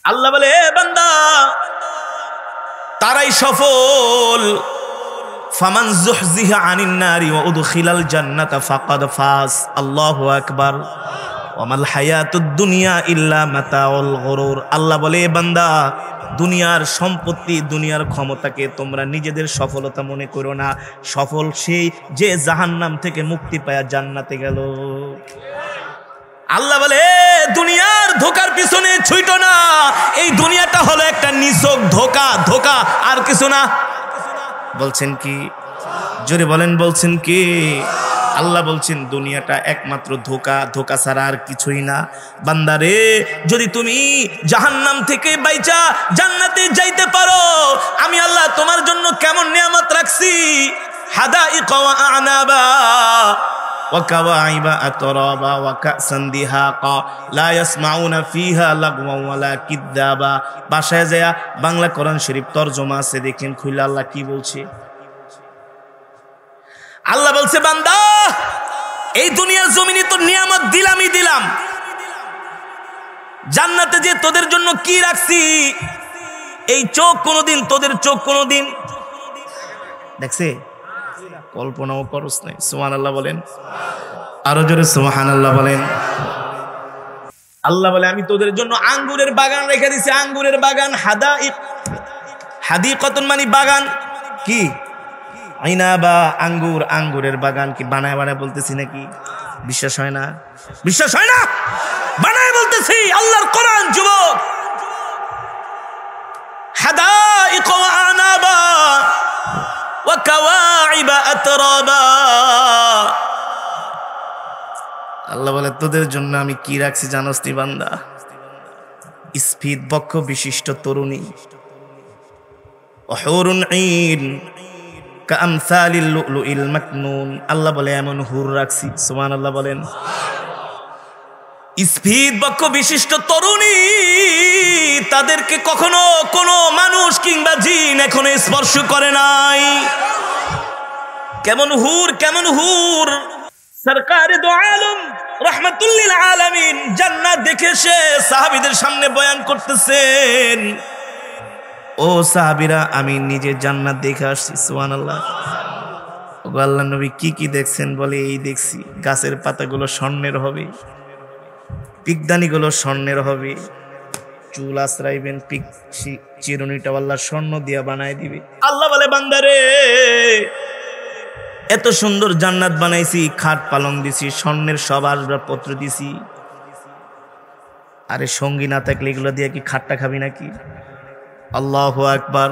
আল্লাহ বলে এ বান্দা তারাই সফল ফামান যুহজিহা আনিন নারি ওয়া উদখিলাল জান্নাতা ফাকাদ ফাজ। আল্লাহু আকবার। ওয়ামাল হায়াতুদ দুনিয়া ইল্লা মাতাউল গুরুর। আল্লাহ বলে এ বান্দা দুনিয়ার সম্পত্তি দুনিয়ার ক্ষমতাকে তোমরা নিজেদের সফলতা মনে করো না। সফল সেই যে জাহান্নাম থেকে মুক্তি পায়া জান্নাতে গেল। আল্লাহ বলে দুনিয়ার ধোকার পিছনে ছুটো না। এই দুনিয়াটা হলো একটা নিছক ধোকা, ধোকা আর কিছু না। বলছেন কি? জোরে বলেন, বলছেন কি? আল্লাহ বলছেন দুনিয়াটা একমাত্র ধোকা, ধোকা ছাড়া আর কিছুই না। বান্দারে যদি তুমি জাহান্নাম থেকে বাইচা জান্নাতে যাইতে পারো, আমি আল্লাহ তোমার জন্য কেমন নিয়ামত রাখছি। হাদাইকা ওয়া আনাবা ওয়াকাওয়াইবা আতরাবা ওয়া কাসান দিহাকা লা ইয়াসমাউনা ফিহা লাগওয়া ওয়ালা কিযাবা। বাসায় যায় বাংলা কোরআন শরীফ তরজমা আছে, দেখেন খুলে আল্লাহ কি বলছে। আল্লাহ বলছে বান্দা এই দুনিয়ার জমিনে তো নিয়ামত দিলামই দিলাম, জান্নাতে যে তোদের জন্য কি রাখছি। এই চোখ কোনোদিন তোদের চোখ কোনোদিন দেখছে? কল্পনাও করস নাই। সুবহানাল্লাহ বলেন, আরো জোরে সুবহানাল্লাহ বলেন। আল্লাহ বলে আমি তোদের জন্য আঙ্গুরের বাগান রেখে দিছি, আঙ্গুরের বাগান। হাদাইক, হাদিকাতুন মানে বাগান। কি? আইনাবা, আঙ্গুর, আঙ্গুরের বাগান। কি বানায় বানায় বলতেছি নাকি? বিশ্বাস হয় না? বিশ্বাস হয় না? বানায় বলতেছি, আল্লাহর কোরআন যুবক। হাদাইক ওয়া আনাবা ওয়া কাওয়াইবা আতরাবা। আল্লাহ বলে তোদের জন্য আমি কি রাখছি জানোস নি বান্দা? স্ফীত বক্ষ বিশিষ্ট তরুণী, হুরুন ঈন কামসালিল লুলুইল মাকনুন। আল্লাহ বলে এমন হুর রাখছি। সুবহানাল্লাহ বলেন। স্ফীত বক্ষ বিশিষ্ট তরুণী, তাদেরকে কখনো কোনো মানুষ কিংবা জিন এখনো স্পর্শ করে নাই। কেমন হুর, কেমন হুর! সরকারে দো আলম রাহমাতুল লিল আলামিন জান্নাত দেখে সে সাহাবীদের সামনে বয়ান করতেছেন, ও সাহাবীরা আমি নিজে জান্নাত দেখে আসছি। সুবহানাল্লাহ। ও আল্লাহর নবী কি কি দেখছেন? বলে এই দেখছি গাছের পাতাগুলো স্বর্ণের হবে, পিকদানিগুলো স্বর্ণের হবে, চুল আশ্রাইবেন পিক চিরুনিটা আল্লাহ স্বর্ণ দিয়া বানায় দিবে। আল্লাহ বলে বান্দারে এত সুন্দর জান্নাত বানাইছি, খাট পালং দিছি, স্বর্ণের সব আসবাবপত্র দিছি। আরে সঙ্গী না থাকলে এগুলো দিয়ে কি খাটটা খাবি নাকি? আল্লাহু আকবার।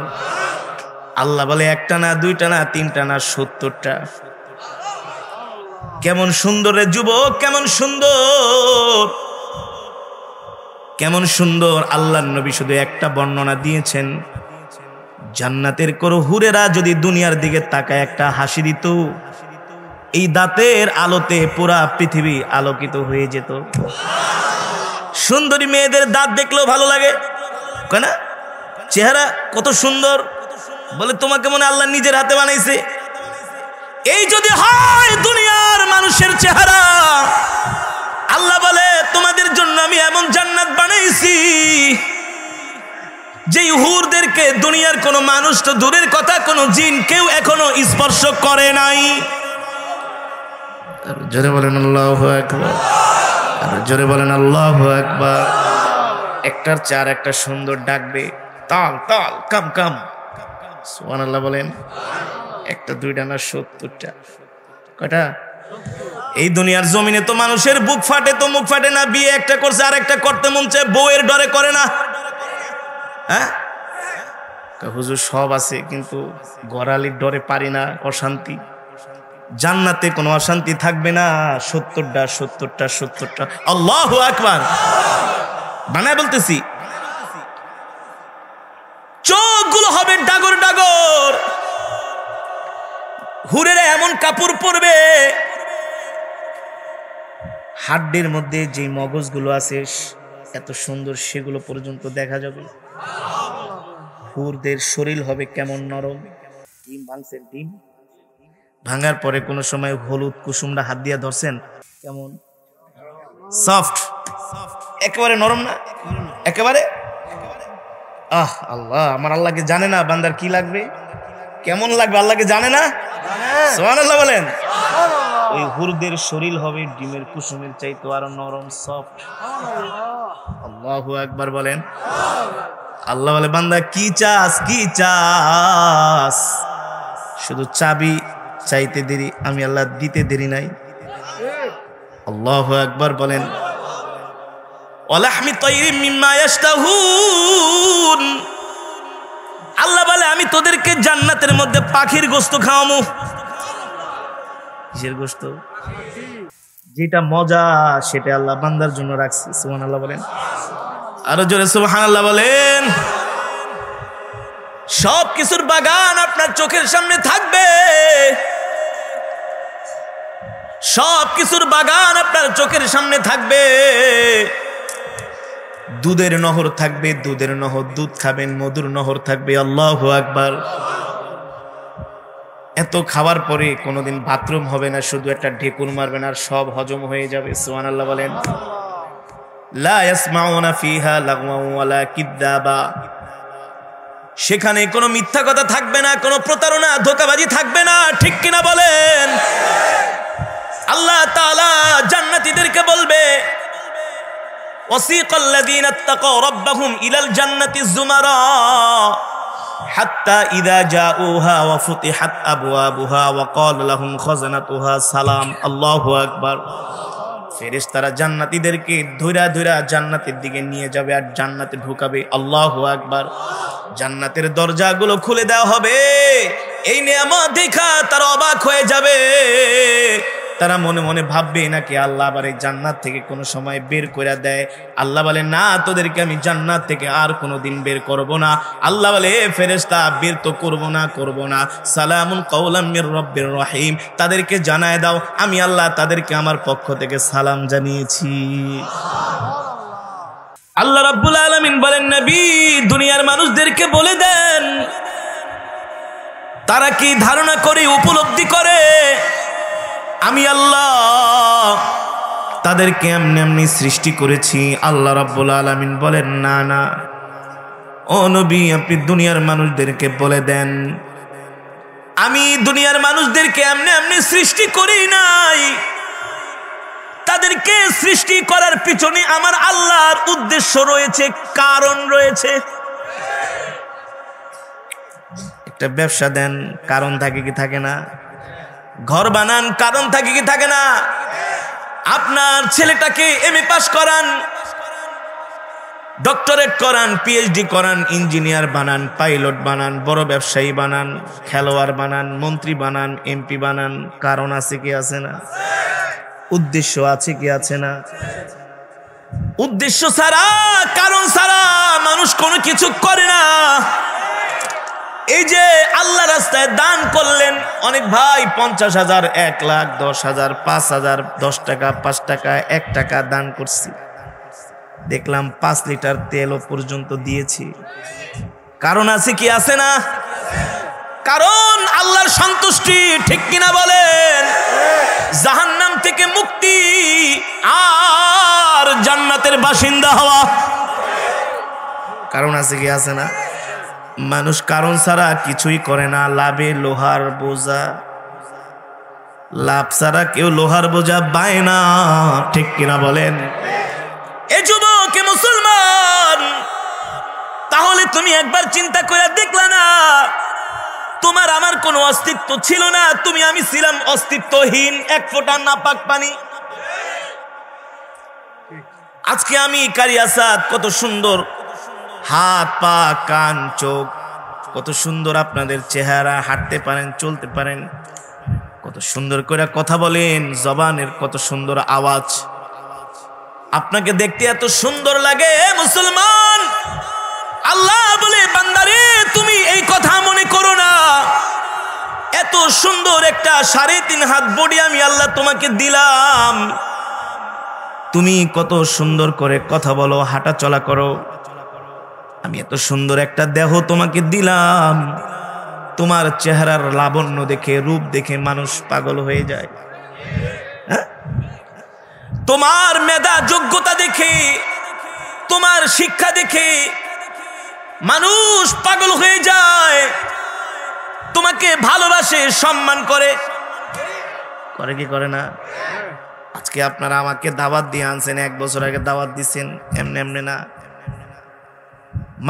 আল্লাহ বলে একটা না, দুইটা না, তিনটা না, ৭০টা। কেমন সুন্দর রে যুবক, কেমন সুন্দর, কেমন সুন্দর। আল্লাহর নবী শুধু একটা বর্ণনা দিয়েছেন, জান্নাতের কোন হুরেরা যদি দুনিয়ার দিকে তাকায় একটা হাসি দিত, এই দাঁতের আলোতে পুরা পৃথিবী আলোকিত হয়ে যেত। সুন্দরী মেয়েদের দাঁত দেখলেও ভালো লাগে, কেন? চেহারা কত সুন্দর, বলে তোমাকে মনে আল্লাহ নিজের হাতে বানাইছে। এই যদি হয় দুনিয়ার মানুষের চেহারা, আল্লাহ বলে তোমাদের জন্য আমি এমন জান্নাত বানাইছি যেই হুরদেরকে দুনিয়ার কোন মানুষ তো দূরের কথা, কোন জিন কেউ এখনো স্পর্শ করে নাই। জোরে বলেন আল্লাহু আকবার, আর জোরে বলেন আল্লাহু আকবার। একটার চার একটা সুন্দর ডাকবে, তাল তাল কাম কাম। সুবহানাল্লাহ বলেন। একটা, দুইটা না, ৭০টা। কয়টা? এই দুনিয়ার জমিনে তো মানুষের বুক ফাটে তো মুখ ফাটে না। বিয়ে একটা করছে আর একটা করতে মন চায়, বউয়ের ডরে করে না। হ্যাঁ হুজুর সব আছে কিন্তু গড়ালির ডরে পারি না, অশান্তি। জান্নাতে কোনো অশান্তি থাকবে না। ৭০টা ৭০টা ৭০টা। আল্লাহু আকবার। বানায় বলতেছি, চোখগুলো হবে ডাগর ডাগর। হুরেরা এমন কাপড় পরবে, হাড্ডির মধ্যে যে মগজগুলো আছে এত সুন্দর, সেগুলো পর্যন্ত দেখা যাবে। হুরদের শরীর হবে কেমন নরম। ডিম ভাঙছেন, ডিম ভাঙার পরে কোনো সময় হলুদ কুসুমটা হাত দিয়া ধরছেন, কেমন সফট, একেবারে নরম না, একেবারে আল্লাহ, আমার আল্লাহকে জানে না বান্দার কি লাগবে, কেমন লাগবে আল্লাহকে জানে না? সুবহানাল্লাহ বলেন। ওই হুরদের শরীর হবে ডিমের কুসুমের চাইতে আরো নরম, সফট। আল্লাহু আকবার বলেন। আল্লাহ বলে, বান্দা কি চাস, কি চাস? শুধু চাবি চাইতে দেরি, আমি আল্লাহ দিতে দেরি নাই। আল্লাহু আকবার বলেন। ওয়ালাহমি তাইরিম মিম্মা ইয়াশতাহুন, আল্লাহ বলে আমি তোদেরকে জান্নাতের মধ্যে পাখির গোশত খাওয়ামু। কিসের গোশত? যেটা মজা সেটা আল্লাহ বান্দার জন্য রাখছে। সুবহানাল্লাহ বলেন। আরো জোরে সুবহানাল্লাহ বলেন। সব কিছুর বাগান আপনার চোখের সামনে থাকবে, সব কিছুর বাগান আপনার চোখের সামনে থাকবে। দুধের নহর থাকবে, দুধের নহর, দুধ খাবেন, মধুর নহর থাকবে। আল্লাহু আকবার। এত খাওয়ার পরে কোনোদিন বাথরুম হবে না, শুধু একটা ঢেকুর মারবেন আর সব হজম হয়ে যাবে। সুবহানাল্লাহ বলেন। লা ইয়াসমাউনা ফিহা লাগওয়ান ওয়ালা কিযাবা, সেখানে কোনো মিথ্যা কথা থাকবে না, কোনো প্রতারণা ধোঁকাবাজি থাকবে না। ঠিক কিনা বলেন? আল্লাহ তাআলা জান্নাতীদেরকে বলবে, ওয়াসিকাল্লাযীনা ইত্তাকাউ রাব্বাহুম ইলাল জান্নাতি যুমারা হাত্তা ইযা জাউহা ওয়া ফুতিহাত আবওয়াবুহা ওয়া ক্বালা লাহুম খাযানাতুহা সালাম। আল্লাহু আকবার। ফেরেশতারা জান্নাতীদেরকে ধইরা ধইরা জান্নাতের দিকে নিয়ে যাবে আর জান্নাতে ঢুকাবে। আল্লাহু আকবার। জান্নাতের দরজাগুলো খুলে দেওয়া হবে। এই নিয়ামত দেখা তারা অবাক হয়ে যাবে। তারা মনে মনে ভাববে নাকি আল্লাহ আবার এই জান্নাত থেকে কোনো সময় বের করে দেয়। আল্লাহ বলে, না, তোদেরকে আমি জান্নাত থেকে আর কোনোদিন বের করব না। আল্লাহ বলে, ফেরেশতা বের তো করব না। সালামুন কাওলাম মির রাব্বির রহিম, তাদেরকে জানায় দাও আমি আল্লাহ তাদেরকে আমার পক্ষ থেকে সালাম জানিয়েছি। আল্লাহ রাব্বুল আলামিন বলেন, নবী দুনিয়ার মানুষদেরকে বলে দেন, তারা কি ধারণা করে, উপলব্ধি করে আমি আল্লাহ তাদেরকে এমনি এমনি সৃষ্টি করেছি? আল্লাহ রাব্বুল আলামিন বলেন, না না ও নবী, আপনি দুনিয়ার মানুষদেরকে বলে দেন আমি দুনিয়ার মানুষদেরকে এমনি এমনি সৃষ্টি করি নাই। তাদেরকে সৃষ্টি করার পিছনে আমার আল্লাহর উদ্দেশ্য রয়েছে, কারণ রয়েছে। একটা ব্যবসা দেন, কারণ থাকে কি থাকে না? ঘর বানান, কারণ থাকে কি থাকে না? আপনার ছেলেটাকে এমএ পাস করান, ডক্টরেট করান, পিএইচডি করান, ইঞ্জিনিয়ার বানান, পাইলট বানান, বড় ব্যবসায়ী বানান, খেলোয়াড় বানান, মন্ত্রী বানান, এমপি বানান। কারণ আছে কি আছে না? উদ্দেশ্য আছে কি আছে না? উদ্দেশ্য ছাড়া, কারণ ছাড়া মানুষ কোনো কিছু করে না। এই যে আল্লাহ রাস্তায় দান করলেন, অনেক ভাই 50,000, 1 লাখ, 10,000, 5,000, 10 টাকা, 5 টাকা, 1 টাকা দান করছি। দেখলাম 5 লিটার তেলও পর্যন্ত দিয়েছি। কারণ আছে কি আছে না? কারণ আল্লাহর সন্তুষ্টি। ঠিক কিনা বলেন? জাহান্নাম থেকে মুক্তি আর জান্নাতের বাসিন্দা হওয়া। কারণ আছে কি আছে না? মানুষ কারণ ছাড়া কিছুই করে না। লাভে লোহার বোঝা, লাভ ছাড়া কেউ লোহার বোঝা বায় না। ঠিক কিনা বলেন? এ যুবক, মুসলমান, তাহলে তুমি একবার চিন্তা করে দেখলা না, তোমার আমার কোনো অস্তিত্ব ছিল না, তুমি আমি ছিলাম অস্তিত্বহীন, এক ফোঁটা নাপাক পানি। আজকে আমি কারি আসাদ, কত সুন্দর হাত, পা, কান, চোখ, কত সুন্দর আপনাদের চেহারা, হাঁটতে পারেন, চলতে পারেন, কত সুন্দর করে কথা বলেন, জবানের কত সুন্দর আওয়াজ, আপনাকে দেখতে এত সুন্দর লাগে। মুসলমান, আল্লাহ বলে, বান্দারে তুমি এই কথা মনে করো না, এত সুন্দর একটা 3.5 হাত বডি আমি আল্লাহ তোমাকে দিলাম, তুমি কত সুন্দর করে কথা বলো, হাঁটা চলা করো, আমি এত সুন্দর একটা দেহ তোমাকে দিলাম, তোমার চেহারার লাবণ্য দেখে, রূপ দেখে মানুষ পাগল হয়ে যায়। তোমার মেধা যোগ্যতা দেখে, তোমার শিক্ষা দেখে, মানুষ পাগল হয়ে যায়, তোমাকে ভালোবাসে, সম্মান করে, করে কি করে না? আজকে আপনারা আমাকে দাওয়াত দিয়ে আনছেন, 1 বছর আগে দাওয়াত দিচ্ছেন, এমনি এমনি না।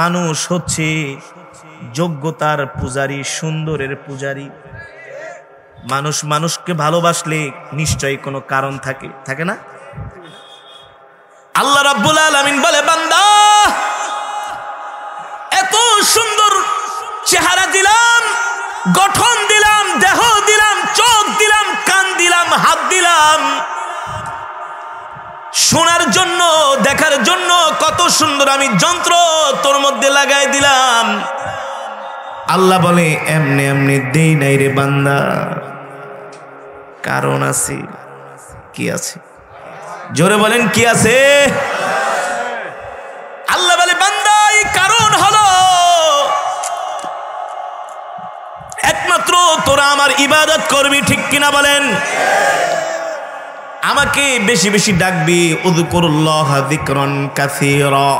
মানুষ হচ্ছে যোগ্যতার পূজারী, সুন্দরের পূজারী। মানুষ মানুষকে ভালোবাসলে নিশ্চয়ই কোনো কারণ থাকে, থাকে না? আল্লাহ রাব্বুল আলামিন বলে, বান্দা এত সুন্দর চেহারা দিলাম, গঠন দিলাম, দেহ দিলাম, চোখ দিলাম, কান দিলাম, হাত দিলাম, শোনার জন্য, দেখার জন্য কত সুন্দর আমি যন্ত্র তোর মধ্যে লাগাই দিলাম। আল্লাহ বলে, এমনি এমনি দেই নাই রে বান্দা, কারণ আছে। কি আছে? জোরে বলেন, কি আছে? আল্লাহ বলে, বান্দা এই কারণ হলো একমাত্র তোরা আমার ইবাদত করবি, ঠিক কিনা বলেন? আমাকে বেশি বেশি ডাকবি, উযকুরুল্লাহ যিকরান কাসীরা,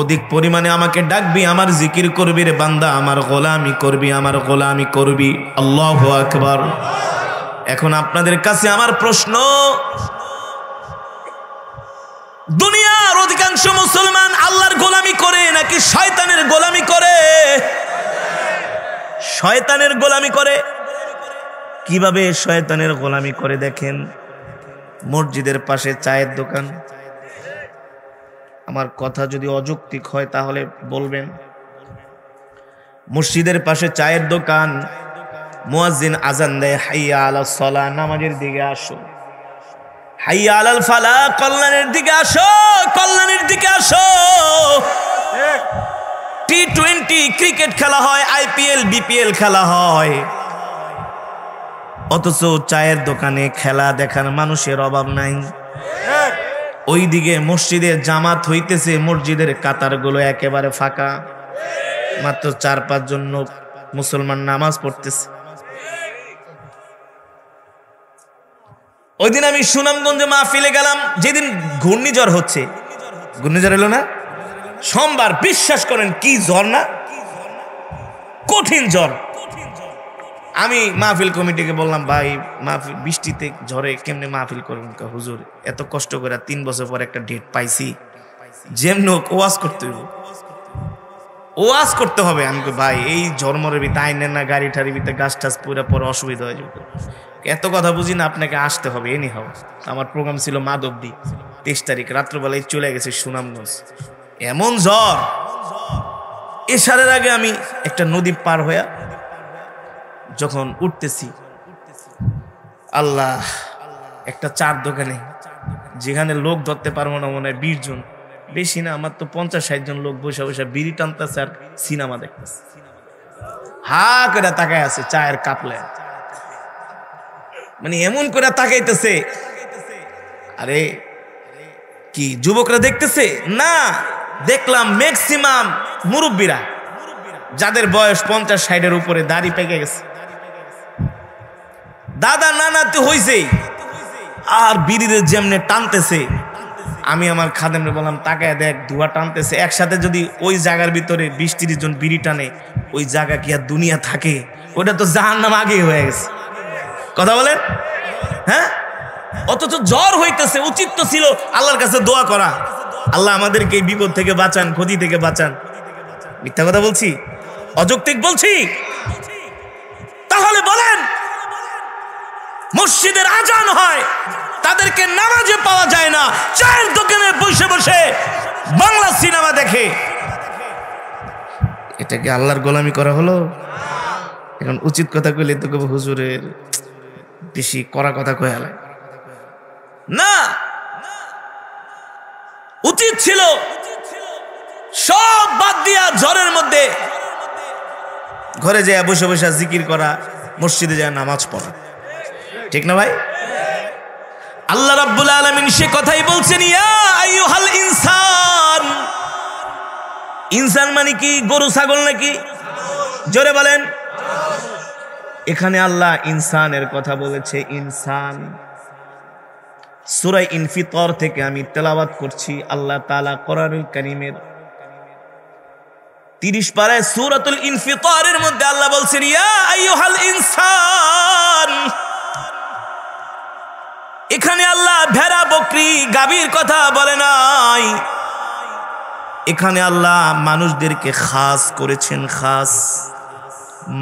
অধিক পরিমাণে আমাকে ডাকবি, আমার জিকির করবি রে বান্দা, আমার গোলামি করবি, আমার গোলামি করবি। আল্লাহু আকবার। এখন আপনাদের কাছে আমার প্রশ্ন, দুনিয়ার অধিকাংশ মুসলমান আল্লাহর গোলামি করে নাকি শয়তানের গোলামি করে? শয়তানের গোলামি করে। কিভাবে শয়তানের গোলামি করে দেখেন। মসজিদের পাশে চায়ের দোকান, আমার কথা যদি অযৌক্তিক হয় তাহলে বলবেন। মসজিদের পাশে চায়ের দোকান, মুয়াজ্জিন আজান দেয়, হাইয়া আলাস সালাহ, নামাজের দিকে আসো, হাইয়া আলাল ফালাহ, কল্যাণের দিকে আসো, কল্যাণের দিকে আসো। T20 ক্রিকেট খেলা হয়, IPL BPL খেলা হয়, অথচ চায়ের দোকানে খেলা দেখার মানুষের অভাব নাই। ওইদিকে মসজিদে জামাত হইতেছে, মসজিদের কাতারগুলো একেবারে ফাঁকা, মাত্র 4-5 জন লোক মুসলমান নামাজ পড়তেছে। ওই দিন আমি সুনামগঞ্জে মাহফিলে গেলাম, যেদিন ঘূর্ণিঝড় হচ্ছে, ঘূর্ণিঝড় এলো না সোমবার, বিশ্বাস করেন কি ঝড় না, কঠিন ঝড়। আমি মাহফিল কমিটিকে বললাম, ভাই মাহফিল বৃষ্টিতে ঝড়ে কেমনে মাহফিল করবেন? হুজুর এত কষ্ট করে 3 বছর পর একটা ডেট পাইছি, যেমন ওয়াজ করতে হবে, ওয়াজ করতে হবে। আমি ভাই এই ঝড়মরের ভিতরে আইনেন না, গাড়ি ঠাড়ি ভিতরে গাছ টাছ পুরো পরে অসুবিধা হয়ে যাবে। এত কথা বুঝি না, আপনাকে আসতে হবে, এনি হবে। আমার প্রোগ্রাম ছিল মাধবদী, 23 তারিখ রাত্রবেলায় চলে গেছে সুনামগঞ্জ। এমন ঝড়, এশারের আগে আমি একটা নদী পার হইয়া যখন উঠতেছি, আল্লাহ, একটা চার দোকানে যেখানে লোক ধরতে পারবো না, মনে হয় 20 জন, বেশি না, আমার তো 50-60 জন লোক বসে বসে বিড়ি টানতেছে আর সিনেমা দেখতেছে, হা করে তাকায় আছে চায়ের কাপলে, মানে এমন করে তাকাইতেছে। আরে কি যুবকরা দেখতেছে না, দেখলাম ম্যাক্সিমাম মুরব্বীরা, যাদের বয়স 50-60-এর উপরে, দাড়ি পেকে গেছে, দাদা নানাতে হইছে, আর বিড়িদের যেমনে টানতেছে। আমি আমার খাদেমরে বললাম, তাকায় দেখ, ধোঁয়া টানতেছে। একসাথে যদি ওই জায়গার ভিতরে 20-30 জন বিড়ি টানে, ওই জায়গা কি আর দুনিয়া থাকে? ওটা তো জাহান্নাম আগেই হয়ে গেছে। কথা বলেন, হ্যাঁ? অথচ জ্বর হইতেছে, উচিত তো ছিল আল্লাহর কাছে দোয়া করা, আল্লাহ আমাদেরকে এই বিপদ থেকে বাঁচান, ক্ষতি থেকে বাঁচান। মিথ্যা কথা বলছি? অযৌক্তিক বলছি? তাহলে বলেন, মসজিদের আজান হয়, তাদেরকে নামাজে পাওয়া যায় না, চায়ের দোকানে বসে বসে বাংলা সিনেমা দেখে, এটা কি আল্লাহর গোলামি করা হলো? এখন উচিত কথা কইলে তো কবে হুজুরের বেশি কড়া কথা কয়ে না। উচিত ছিল সব বাদ দিয়া ঝড়ের মধ্যে ঘরে যায় বসে বসে জিকির করা, মসজিদে যায় নামাজ পড়া, ঠিক না ভাই? আল্লাহ রাব্বুল আলামিন সে কথাই বলছেন, ইয়া আইয়ুহাল ইনসান। ইনসান মানে কি? গরু ছাগল নাকি? জোরে বলেন। এখানে আল্লাহ ইনসানের কথা বলেছে, ইনসান। সূরা ইনফিতর থেকে আমি তেলাওয়াত করছি। আল্লাহ তাআলা কোরআনুল কারীমের 30 পারায় সূরাতুল ইনফিতারের মধ্যে আল্লাহ বলছেন ইয়া আইয়ুহাল ইনসান। এখানে আল্লাহ ভেড়া বকরি গাভীর কথা বলে নাই, এখানে আল্লাহ মানুষদেরকে খাস করেছেন, খাস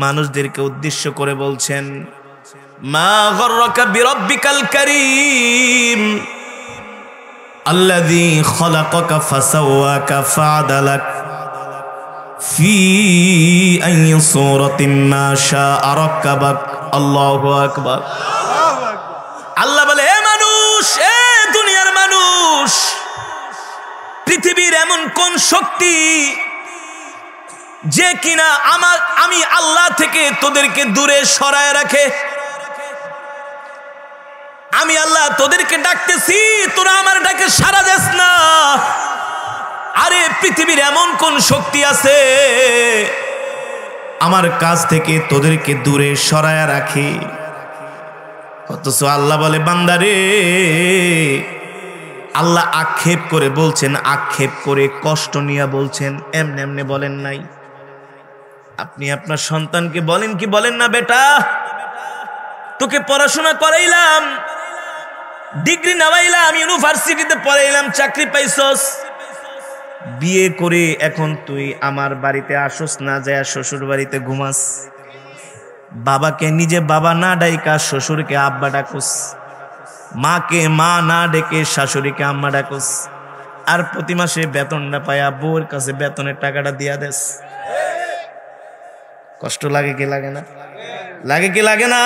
মানুষদেরকে উদ্দেশ্য করে বলছেন মা গররাকা বিরাব্বিকাল কারীম আল্লাযী খালাকাকা ফাসাওয়াকা ফাআদালাক ফি আইয়ি সূরাতিন মা শাআ রাক্কাবাক। আল্লাহু আকবার। আল্লাহ বলে এ মানুষ, এ দুনিয়ার মানুষ, পৃথিবীর এমন কোন শক্তি যে কিনা আমি আল্লাহ থেকে তোদেরকে দূরে সরায় রাখে? আমি আল্লাহ তোদেরকে ডাকতেছি, তোরা আমার ডাকে সাড়া দিস না। আরে পৃথিবীর এমন কোন শক্তি আছে আমার কাছ থেকে তোদেরকে দূরে সরায় রাখে? অথচ আল্লাহ বলে বান্দারে, আল্লাহ আক্ষেপ করে বলছেন, আক্ষেপ করে কষ্ট নিয়ে বলছেন, এমনি এমনি বলেন নাই। আপনি আপনার সন্তানকে বলেন কি বলেন না, বেটা তোকে পড়াশোনা করাইলাম, ডিগ্রি নেওয়াইলাম, ইউনিভার্সিটিতে পড়াইলাম, চাকরি পাইছস, বিয়ে করে এখন তুই আমার বাড়িতে আসস না, যায় শ্বশুর বাড়িতে ঘুমাস, বাবাকে নিজে বাবা না ডাইকা শ্বশুরকে আব্বা ডাকুস, মাকে মা না ডেকে শাশুড়িকে আম্মা ডাকুস, আর প্রতি মাসে বেতনটা পায়া বউর কাছে বেতনের টাকাটা দিয়া দেস। কষ্ট লাগে কি লাগে না? লাগে কি লাগে না?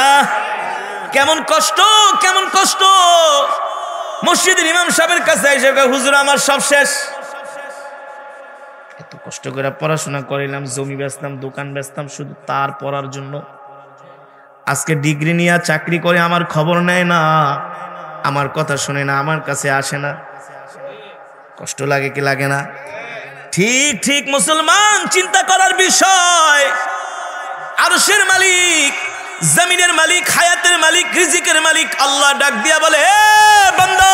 কেমন কষ্ট, কেমন কষ্ট। মসজিদের ইমাম সাহেবের কাছে এসে হুজুর আমার সব শেষ, এত কষ্ট করে পড়াশোনা করিলাম, জমি বেচতাম, দোকান বেচতাম শুধু তার পড়ার জন্য, আজকে ডিগ্রি নিয়ে চাকরি করে আমার খবর নেয় না, আমার কথা শুনে না, আমার কাছে আসে না। কষ্ট লাগে কি লাগে না? ঠিক ঠিক মুসলমান, চিন্তা করার বিষয়। আরশের মালিক, জমিনের মালিক, হায়াতের মালিক, রিজিকের মালিক আল্লাহ ডাক দিয়া বলে এ বান্দা,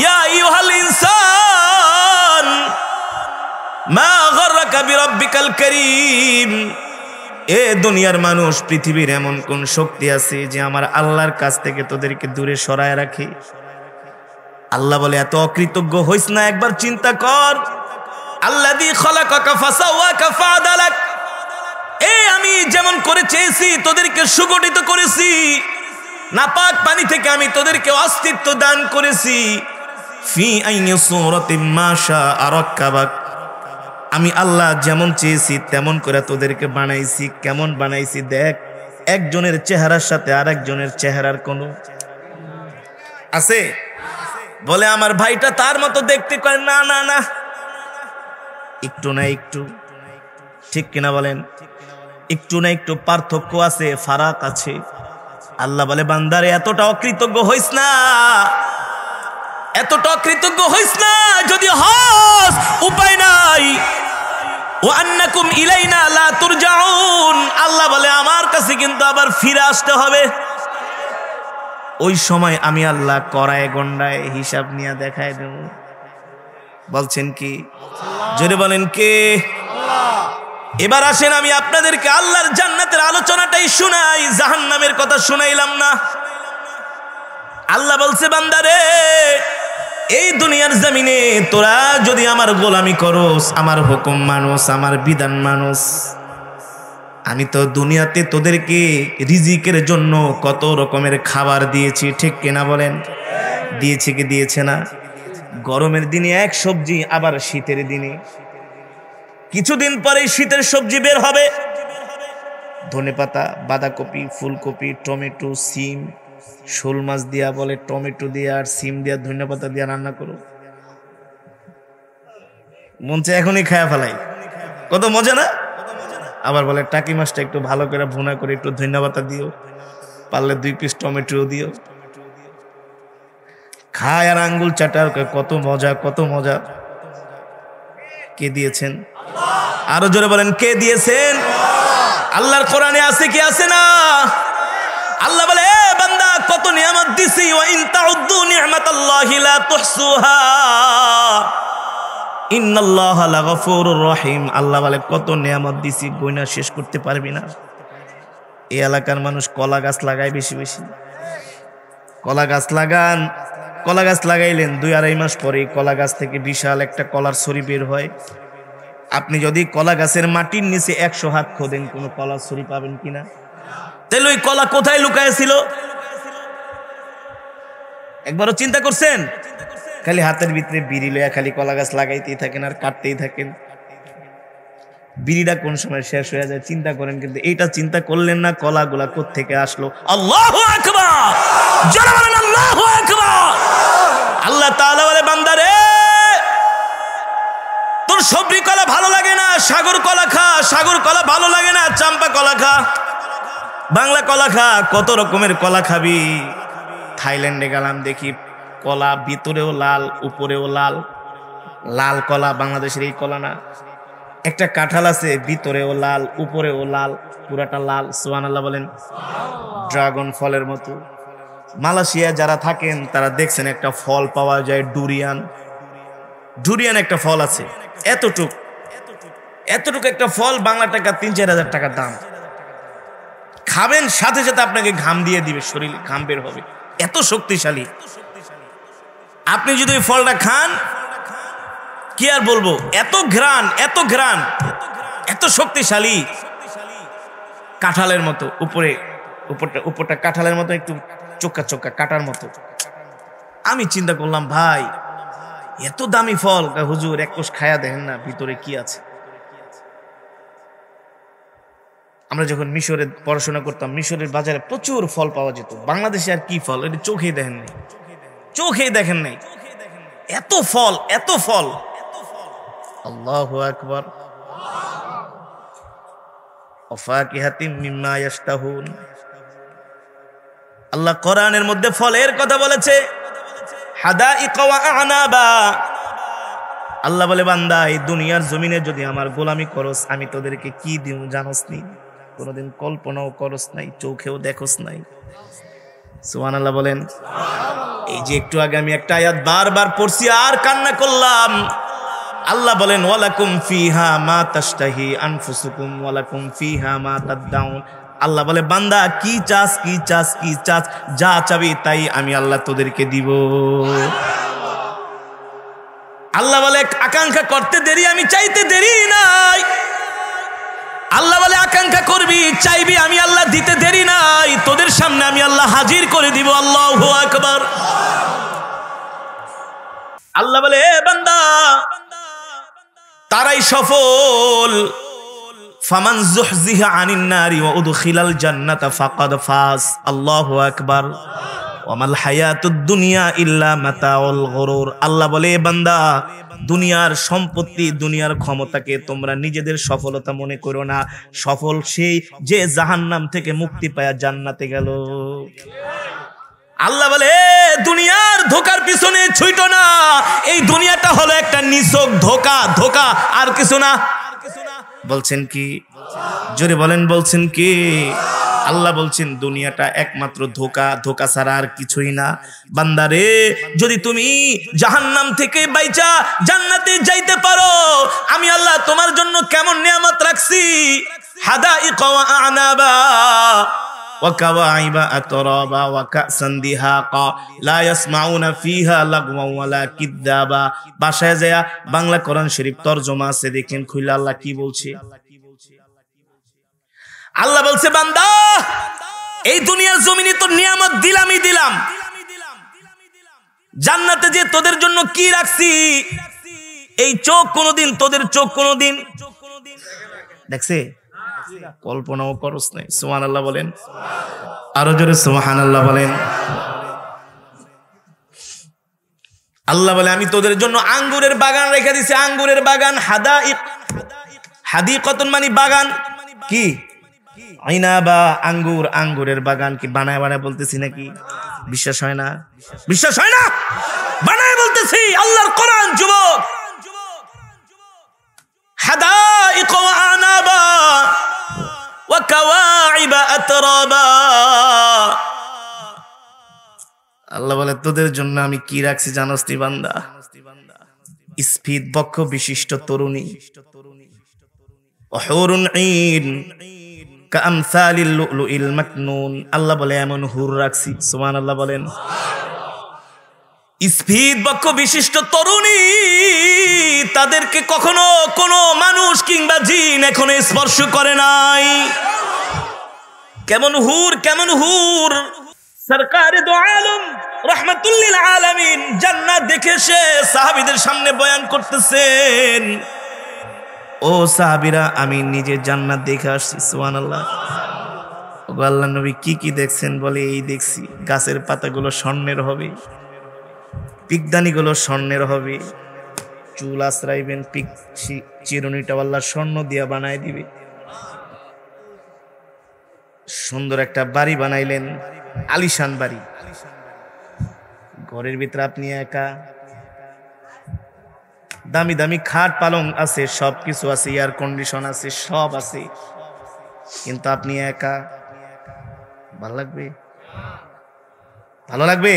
ইয়া আইয়ুহাল ইনসান মা গররাকা বিরাব্বিকাল কারীম। এ দুনিয়ার মানুষ, পৃথিবীর এমন কোন শক্তি আছে যে আমার আল্লাহর কাছ থেকে তোদেরকে দূরে সরায় রাখে? আল্লাহ বলে এত অকৃতজ্ঞ হইস না, একবার চিন্তা কর। আল্লাযী খালাকাকা ফাসাওয়াকা ফাআদালাক, আমি যেমন করে চেয়েছি তোদেরকে সুগঠিত করেছি, নাপাক পানি থেকে আমি তোদেরকে অস্তিত্ব দান করেছি। ফি আইয়ি সূরাতিন মা শাআ রাক্কাবাক, আমি আল্লাহ যেমন চেয়েছি তেমন করে তোদেরকে বানাইছি। কেমন বানাইছি দেখ, একজনের চেহারার সাথে আরেকজনের চেহারার কোনো আছে? বলে আমার ভাইটা তার মতো দেখতে, কয় না না না, একটু না একটু, ঠিক কিনা বলেন? একটু না একটু পার্থক্য আছে, ফারাক আছে। আল্লাহ বলে বান্দারে এতটা অকৃতজ্ঞ হইস না, এতটা অকৃতজ্ঞ হইস না। যদি হস উপায় নাই, ওয়া আন্নাকুম ইলাইনা লা তুরজাউন, আল্লাহ বলে আমার কাছে কিন্তু আবার ফিরে আসতে হবে। ওই সময় আমি আল্লাহ করায় গন্ডায় হিসাব নিয়ে দেখায় দেব। বলছেন কি? জোরে বলেন কে? এবার আসেন আমি আপনাদেরকে আল্লাহর জান্নাতের আলোচনাটাই শোনাই, জাহান্নামের কথা শোনাইলাম না। আল্লাহ বলছে বান্দারে, এই দুনিয়ার জমিনে তোরা যদি আমার গোলামি করস, আমার হুকুম মানুষ, আমার বিধান মানুষ, আমি তো দুনিয়াতে তোদেরকে রিজিকের জন্য কত রকমের খাবার দিয়েছি, ঠিক কিনা বলেন? দিয়েছি কি দিয়েছে না? গরমের দিনে এক সবজি, আবার শীতের দিনে কিছুদিন পরে শীতের সবজি বের হবে, ধনেপাতা, বাঁধাকপি, ফুলকপি, টমেটো, সিম, শোল মাছ দিয়া বলে টমেটো দিয়া আর সিম দিয়া ধনেপাতা দিয়া রান্না করো, মন চায় এখনই খায়া ফেলাই, কত মজা না? আবার বলে টাকি মাছটা একটু ভালো করে ভুনা করে একটু ধনেপাতা দিও, পারলে 2 পিস টমেটো দিও, খায় আর আঙ্গুল চাটার, কত মজা, কত মজা। কে দিয়েছেন? আরো জোরে বলেন কে দিয়েছেন? আল্লাহর কোরআনে আছে কি আছে না? আল্লাহ বলে এ বান্দা কত নিয়ামত দিছি, ওয়া ইন তাউদ্দু নি'মাতাল্লাহি লা তুহসুহা, ইন্নাল্লাহা লাগাফুরুর রহিম। আল্লাহ বলে কত নিয়ামত দিছি, গয়না শেষ করতে পারবি না। এই এলাকার মানুষ কলা গাছ লাগায় বেশি বেশি। কলা গাছ লাগান, কলা গাছ লাগাইলেন 2-2.5 মাস পরে কলা গাছ থেকে বিশাল একটা কলার ছড়ি বের হয়। আপনি যদি কলা গাছের মাটির নিচে 100 হাত খোদেন কোনো কলার ছড়ি পাবেন কিনা? তাহলে ওই কলা কোথায় লুকায়েছিল একবারও চিন্তা করছেন? খালি হাতের ভিতরে বিড়ি লয়া খালি কলা গাছ লাগাইতেই থাকেন আর কাটতেই থাকেন। বিড়িটা কোন সময় শেষ হয়ে যায় চিন্তা করেন, কিন্তু এইটা চিন্তা করলেন না কলাগুলা কোত্থেকে আসলো। আল্লাহু আকবার, জোরে বলেন আল্লাহু আকবার। আল্লাহ তাআলা বলে বান্দারে তোর সবরি কলা ভালো লাগে না, সাগর কলা খা। সাগর কলা ভালো লাগে না, চাম্পা কলা খা, বাংলা কলা খা। কত রকমের কলা খাবি? থাইল্যান্ডে গেলাম দেখি কলা ভিতরেও লাল উপরেও লাল। লাল কলা বাংলাদেশের এই কলা না। একটা কাঁঠাল আছে ভিতরেও লাল উপরেও লাল, পুরাটা লাল। সুবহানাল্লাহ বলেন। ড্রাগন ফলের মতো। মালয়েশিয়া যারা থাকেন তারা দেখছেন একটা ফল পাওয়া যায় ডুরিয়ান। ডুরিয়ান একটা ফল আছে এতটুক এতটুকু একটা ফল, বাংলা টাকা 3-4 হাজার টাকা দাম। খাবেন সাথে সাথে আপনাকে ঘাম দিয়ে দিবে, শরীরে ঘাম বের হবে, এত শক্তিশালী। আপনি যদি ওই ফলটা খান কি আর বলবো, এত ঘ্রাণ এত ঘ্রাণ এত শক্তিশালী। কাঁঠালের মতো উপরে, উপরটা কাঁঠালের মতো একটু চোক্কা চোক্কা কাটার মতো। আমি চিন্তা করলাম ভাই এত দামি ফল, হুজুর এক কোষ খায়া দেখেন না ভিতরে কি আছে। আমরা যখন মিশরে পড়াশোনা করতাম, মিশরের বাজারে প্রচুর ফল পাওয়া যেত। বাংলাদেশে আর কি ফল, এটা চোখেই দেখেন নাই, চোখেই দেখেন নাই। এত ফল এত ফল। আল্লাহু আকবার। ওয়াফাকিহাতিম মিম্মা ইয়াশতাহুন। আল্লাহ কোরআনের মধ্যে ফলের কথা বলেছে, হাদাইকা ওয়া আনাবা। আল্লাহ বলে বান্দা এই দুনিয়ার জমিনে যদি আমার গোলামি করস আমি তোদেরকে কি দিও জানোস নি? কোনোদিন কল্পনাও করস নাই, চোখেও দেখোস নাই। সুবহানাল্লাহ বলেন। এই যে একটু আগে আমি একটা আয়াত বারবার পড়ছি আর কান্না করলাম। আল্লাহ বলেন ওয়ালাকুম ফিহা মা তাশতাহি আনফুসুকুম ওয়ালাকুম ফিহা মা তাদদাউন। আল্লাহ বলে বান্দা কি চাস কি চাস কি চাস, যা চাবি তাই আমি আল্লাহ তোদেরকে দিব। আল্লাহ বলে আকাঙ্ক্ষা করতে দেরি, আমি চাইতে দেরি নাই। আল্লাহ বলে আকাঙ্ক্ষা করবি চাইবি, আমি আল্লাহ দিতে দেরি নাই। তোদের সামনে আমি আল্লাহ হাজির করে দিব। আল্লাহু আকবার। আল্লাহ বলে এ বান্দা তারাই সফল, ফামান যুহজিহা আনিন নারি ওয়া উদখিলাল জান্নাতা ফাকাদ ফাজ। আল্লাহু আকবার। ওয়ামাল হায়াতুদ দুনিয়া ইল্লা মাতাউল গুরুর। আল্লাহ বলে বান্দা দুনিয়ার সম্পত্তি দুনিয়ার ক্ষমতাকে তোমরা নিজেদের সফলতা মনে করো না। সফল সেই যে জাহান্নাম থেকে মুক্তি পায়া জান্নাতে গেল। আল্লাহ বলে দুনিয়ার ধোকার পিছনে ছুটো না। এই দুনিয়াটা হলো একটা নিছক ধোকা, ধোকা আর কিছু না। বলছেন কি? জোরে বলেন বলছেন কি? আল্লাহ বলছেন দুনিয়াটা একমাত্র ধোকা, ধোকা ছাড়া আর কিছুই না। বান্দারে যদি তুমি জাহান্নাম থেকে বাইচা জান্নাতে যাইতে পারো, আমি আল্লাহ তোমার জন্য কেমন নিয়ামত রাখছি। হাদাইকা ওয়া আনাবা ওয়া কাওয়াইবা আতরাবা ওয়া কাসান দিহাকা লা ইয়াসমাউনা ফিহা লাগওয়া ওয়ালা কিযাবা। বাসায় যায় বাংলা কোরআন শরীফ তরজমা আছে, দেখেন খুলে আল্লাহ কি বলছে। আল্লাহ বলছে বান্দা এই দুনিয়ার জমিনে তো নিয়ামত দিলামই দিলাম, জান্নাতে যে তোদের জন্য কি রাখছি। এই চোখ কোনোদিন তোদের চোখ কোনোদিন দেখছে? কল্পনাও করস নাই। সুবহানাল্লাহ বলেন, আরো জোরে সুবহানাল্লাহ বলেন। আল্লাহ বলে আমি তোদের জন্য আঙ্গুরের বাগান রেখে দিছি, আঙ্গুরের বাগান। হাদাইক, হাদিকাতুন মানে বাগান। কি? আইনাবা আঙ্গুর, আঙ্গুরের বাগান। কি বানায় বানায় বলতেছি নাকি? বিশ্বাস হয় না? বিশ্বাস হয় না? বানায় বলতেছি, আল্লাহর কোরআন যুবক। হাদাইক ওয়া আনাবা ওয়া কাওয়াইবা আতরাবা। আল্লাহ বলে তোদের জন্য আমি কি রাখছি জানোস নি বান্দা? স্ফীত বক্ষ বিশিষ্ট তরুণী, হুরুন ঈন কামসালিল লুলুইল মাকনুন। আল্লাহ বলে এমন হুর রাখছি, সুবহানাল্লাহ বলেন। স্ফীত বক্ষ বিশিষ্ট তরুণী, তাদেরকে কখনো কোনো মানুষ কিংবা জিন এখনো স্পর্শ করে নাই। কেমন হুর, কেমন হুর! সরকারে দো আলম রাহমাতুল লিল আলামিন জান্নাত দেখে সে সাহাবীদের সামনে বয়ান করতেছেন, ও সাহাবীরা আমি নিজে জান্নাত দেখে আসছি, সুবহানাল্লাহ। ওগো আল্লাহর নবী কি কি দেখছেন? বলে এই দেখছি গাছের পাতাগুলো স্বর্ণের হবে, পিকদানিগুলো স্বর্ণের হবে, চুল আশ্রাইবেন পিক চিরুনিটা আল্লাহ স্বর্ণ দিয়া বানায় দিবে, সুন্দর একটা বাড়ি বানাইলেন, আলিশান বাড়ি, ঘরের ভিতরে আপনি একা, দামি দামি খাট পালং আছে, সবকিছু আছে, এয়ার কন্ডিশন আছে, সব আছে, কিন্তু আপনি একা। ভালো লাগবে? ভালো লাগবে?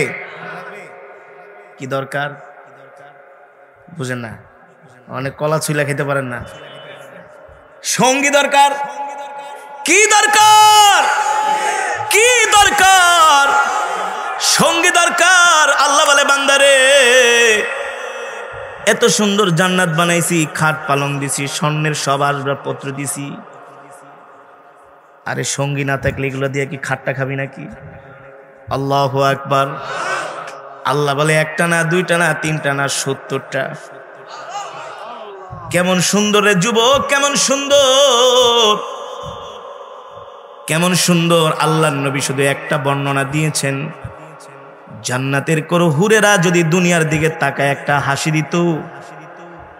কি দরকার বুঝেন না? অনেক কলা ছুইলা খেতে পারেন না। সঙ্গী দরকার। কি দরকার? কি দরকার? সঙ্গী দরকার। আল্লাহ বলে বান্দারে এত সুন্দর জান্নাত বানাইছি, খাট পালং দিছি, স্বর্ণের সব আসবাবপত্র দিছি, আরে সঙ্গী না থাকলে এগুলো দিয়ে কি খাটটা খাবি নাকি? আল্লাহু আকবার। আল্লাহ বলে একটা না, দুইটা না, তিনটা না, 70টা। কেমন সুন্দর রে যুবক, কেমন সুন্দর, কেমন সুন্দর। আল্লাহর নবী শুধু একটা বর্ণনা দিয়েছেন, জান্নাতের কোন হুরেরা যদি দুনিয়ার দিকে তাকায় একটা হাসি দিত,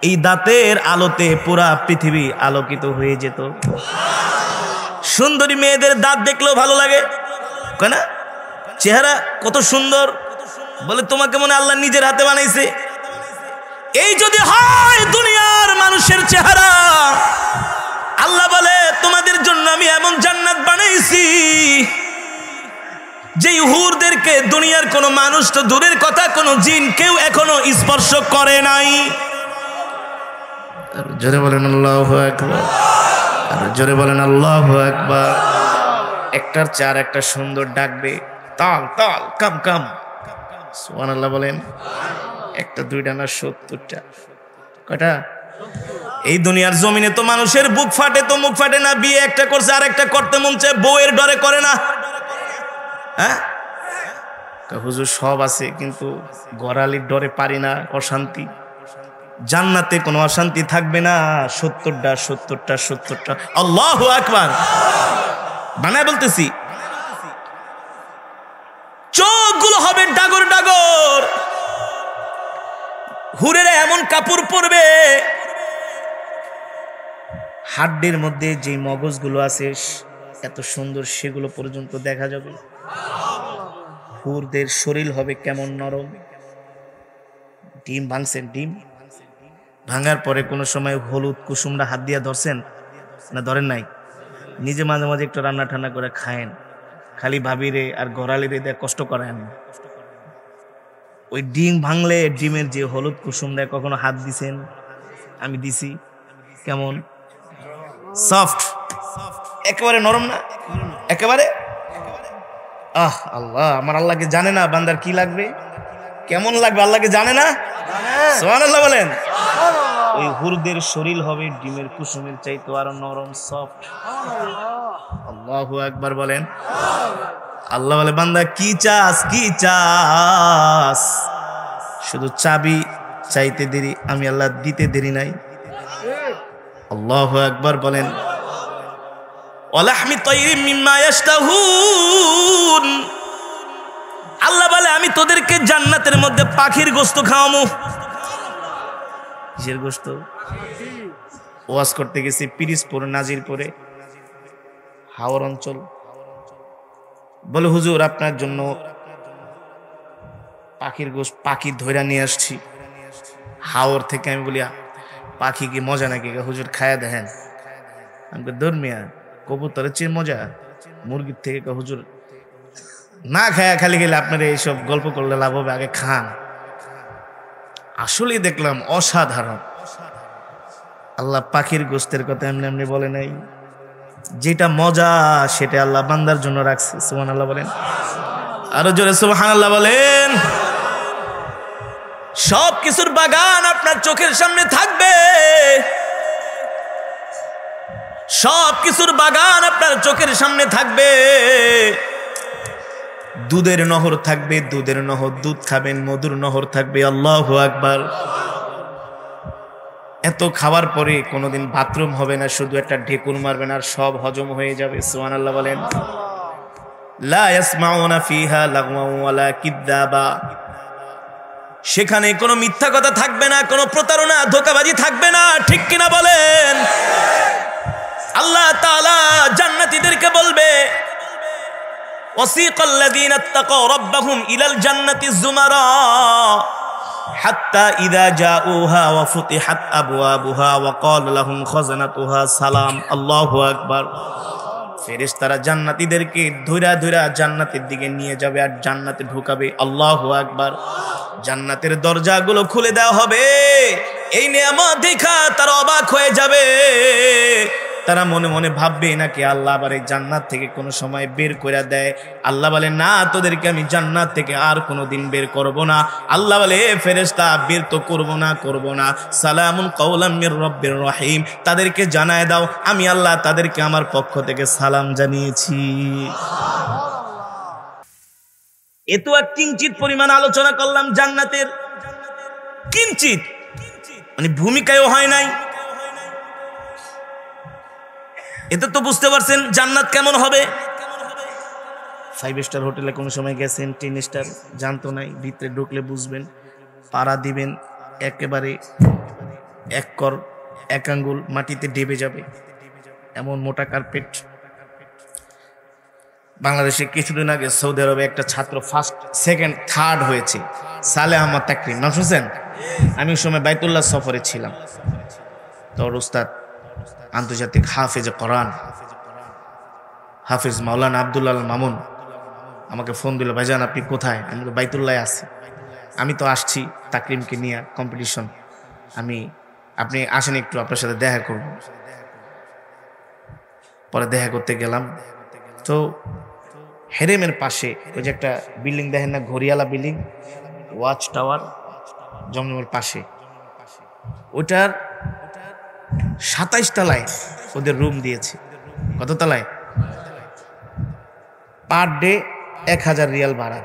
এই দাঁতের আলোতে পুরা পৃথিবী আলোকিত হয়ে যেত। সুন্দরী মেয়েদের দাঁত দেখলেও ভালো লাগে, কেন? চেহারা কত সুন্দর, বলে তোমাকে মনে আল্লাহ নিজের হাতে বানাইছে। এই যদি হয় দুনিয়ার মানুষের চেহারা, আল্লাহ বলে তোমাদের জন্য আমি এমন জান্নাত বানাইছি যেই হুরদেরকে দুনিয়ার কোনো মানুষ তো দূরের কথা, কোনো জিন কেউ এখনো স্পর্শ করে নাই। জোরে বলেন আল্লাহু আকবার, আর জোরে বলেন আল্লাহু আকবার। একটার চার একটা সুন্দর ডাকবে, তাল তাল কাম কাম, সুবহানাল্লাহ বলেন। একটা দুইটা না 70টা। কয়টা? এই দুনিয়ার জমিনে তো মানুষের বুক ফাটে তো মুখ ফাটে না, বিয়ে একটা করছে আর একটা করতে মন চায়, বউয়ের ডরে করে না। হ্যাঁ হুজুর সব আছে কিন্তু গড়ালির ডরে পারি না, অশান্তি। জান্নাতে কোনো অশান্তি থাকবে না, 70টা 70টা 70টা। আল্লাহু আকবার। বানায় বলতেছি, চোখগুলো হবে ডাগর ডাগর, হুরেরা এমন কাপড় পরবে, হাড্ডির মধ্যে যে মগজগুলো আছে এত সুন্দর, সেগুলো পর্যন্ত দেখা যাবে। হুরদের শরীর হবে কেমন নরম। ডিম ভাঙছেন, ডিম ভাঙার পরে কোনো সময় হলুদ কুসুমরা হাত দিয়া ধরছেন না? ধরেন নাই? নিজে মাঝে মাঝে একটু রান্না ঠান্না করে খায়েন, খালি ভাবিরে আর গড়ালিরে দিয়ে কষ্ট করেন। ওই ডিম ভাঙলে ডিমের যে হলুদ কুসুম দেয়, কখনো হাত দিছেন? আমি দিছি। কেমন সফট, একেবারে নরম না? একেবারে। আহ আল্লাহ, আমার আল্লাহকে জানে না বান্দার কি লাগবে, কেমন লাগবে আল্লাহকে জানে না? সুবহানাল্লাহ বলেন। ওই হুরদের শরীর হবে ডিমের কুসুমের চাইতে আরো নরম, সফট। আল্লাহু আকবার বলেন। আল্লাহ বলে বান্দা কি চাস, কি চাস? শুধু চাবি চাইতে দেরি, আমি আল্লাহ দিতে দেরি নাই। আল্লাহু আকবার বলেন। ওয়ালাহমি তাইরিম মিম্মা ইয়াশতাহুন। আল্লাহ বলে আমি তোদেরকে জান্নাতের মধ্যে পাখির গোশত খাওয়ামু। কিসের গোশত? ওয়াজ করতে গেছি পিরিজপুর, নাজিরপুরে, হাওর অঞ্চল। বলে হুজুর আপনার জন্য পাখির গোশত, পাখি ধইরা নিয়ে আসছি হাওর থেকে। আমি বলি পাখি কি মজা নাকি? হুজুর খায়া দেখেন। আমাকে ধর্মিয়া কবুতরের চেয়ে মজা মুরগির থেকে। হুজুর না খায়া খালি গেলে আপনার এইসব গল্প করলে লাভ হবে, আগে খান। আসলে দেখলাম অসাধারণ। আল্লাহ পাখির গোস্তের কথা এমনি এমনি বলে নাই, যেটা মজা সেটা আল্লাহ বান্দার জন্য রাখছে। সুবহানাল্লাহ বলেন, আরো জোরে সুবহানাল্লাহ বলেন। সব কিছুর বাগান আপনার চোখের সামনে থাকবে, সব কিছুর বাগান আপনার চোখের সামনে থাকবে। দুধের নহর থাকবে, দুধের নহর, দুধ খাবেন, মধুর নহর থাকবে। আল্লাহু আকবার। এত খাওয়ার পরে কোনোদিন বাথরুম হবে না, শুধু একটা ঢেকুর মারবেন আর সব হজম হয়ে যাবে। সুবহানাল্লাহ বলেন। লা ইয়াসমাউনা ফিহা লাগওয়া ওয়ালা কিযাবা, সেখানে কোনো মিথ্যা কথা থাকবে না, কোনো প্রতারণা ধোঁকাবাজি থাকবে না। ঠিক কিনা বলেন? আল্লাহ তাআলা জান্নাতীদেরকে বলবে, ওয়াসিকাল্লাযীনা ইত্তাকাউ রাব্বাহুম ইলাল জান্নাতি যুমারা হাত্তা ইযা জাউহা ওয়া ফুতিহাত আবওয়াবুহা ওয়া ক্বালা লাহুম খাযানাতুহা সালাম। আল্লাহু আকবার। ফেরেশতারা জান্নাতীদেরকে ধইরা ধইরা জান্নাতের দিকে নিয়ে যাবে আর জান্নাতে ঢুকাবে। আল্লাহু আকবার। জান্নাতের দরজাগুলো খুলে দেওয়া হবে। এই নিয়ামত দেখা তারা অবাক হয়ে যাবে। তারা মনে মনে ভাববে নাকি আল্লাহ আবার এই জান্নাত থেকে কোনো সময় বের করে দেয়। আল্লাহ বলে, না, তোদেরকে আমি জান্নাত থেকে আর কোনোদিন বের করব না। আল্লাহ বলে, ফেরেশতা বের তো করব না। সালামুন কাওলাম মির রাব্বির রহিম, তাদেরকে জানায় দাও আমি আল্লাহ তাদেরকে আমার পক্ষ থেকে সালাম জানিয়েছি। এত এক কিঞ্চিত পরিমাণ আলোচনা করলাম জান্নাতের, কিঞ্চিত মানে ভূমিকায়ও হয় নাই। এতে তো বুঝতে পারছেন জান্নাত কেমন হবে। 5 স্টার হোটেলে কোনো সময় গেছেন, 10 স্টার, জানতো নাই, ভিতরে ঢুকলে বুঝবেন। পাড়া দিবেন একেবারে এক আঙ্গুল মাটিতে ডেবে যাবে, এমন মোটা কার্পেট। বাংলাদেশে কিছুদিন আগে সৌদি আরবে একটা ছাত্র ফার্স্ট, সেকেন্ড, থার্ড হয়েছে, সালে আহমদ তাকরিম, নাম শুনছেন? আমি ওই সময় বাইতুল্লাহ সফরে ছিলাম। তোর উস্তাদ আন্তর্জাতিক হাফেজ কোরআন হাফেজ মাওলানা আব্দুল আল মামুন আমাকে ফোন দিল, ভাইজান আপনি কোথায়? আমি তো বাইতুল্লাহ আছি। আমি তো আসছি তাকরিমকে নিয়ে কম্পিটিশন, আপনি আসেন একটু, আপনার সাথে দেখা করব। পরে দেখা করতে গেলাম, তো হেরেমের পাশে ওই যে একটা বিল্ডিং দেখেন না, ঘড়িয়ালা বিল্ডিং, ওয়াচ টাওয়ার, জমজমের পাশে, ওটার 27 তলায় ওদের রুম দিয়েছে। কত তলায়? পার ডে 1000 রিয়াল ভাড়া।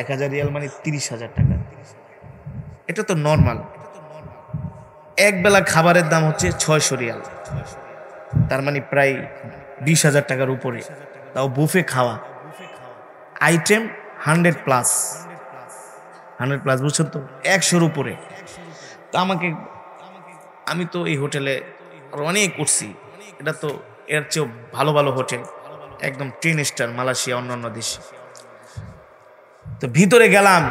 1000 রিয়াল মানে 30,000 টাকা। এটা তো নর্মাল। এক বেলা খাবারের দাম হচ্ছে 600 রিয়াল, তার মানে প্রায় 20,000 টাকার উপরে। তাও বুফে খাওয়া, আইটেম 100 প্লাস, বুঝছেন তো, 100-র উপরে। তো আমি তো এই হোটেলে অনেক উঠছি, এটা তো এর চেয়েও ভালো ভালো হোটেল, একদম 10 স্টার, মালয়েশিয়া, অন্যান্য দেশে। তো ভিতরে গেলাম,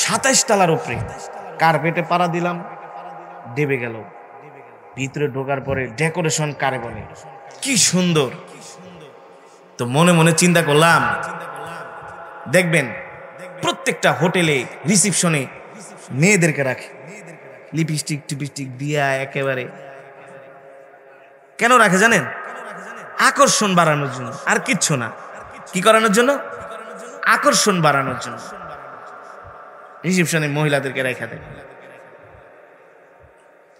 27 তলার উপরে, কার্পেটে পাড়া দিলাম, ডেবে গেল। ভিতরে ঢোকার পরে ডেকোরেশন কারে বলে, কি সুন্দর। তো মনে মনে চিন্তা করলাম, দেখবেন প্রত্যেকটা হোটেলে রিসিপশনে মেয়েদেরকে রাখে, লিপস্টিক টিপস্টিক দিয়া একেবারে। কেন রাখে জানেন? আকর্ষণ বাড়ানোর জন্য, আর কিচ্ছু না। কি করানোর জন্য? আকর্ষণ বাড়ানোর জন্য রিসেপশনে মহিলাদেরকে রেখে দেয়।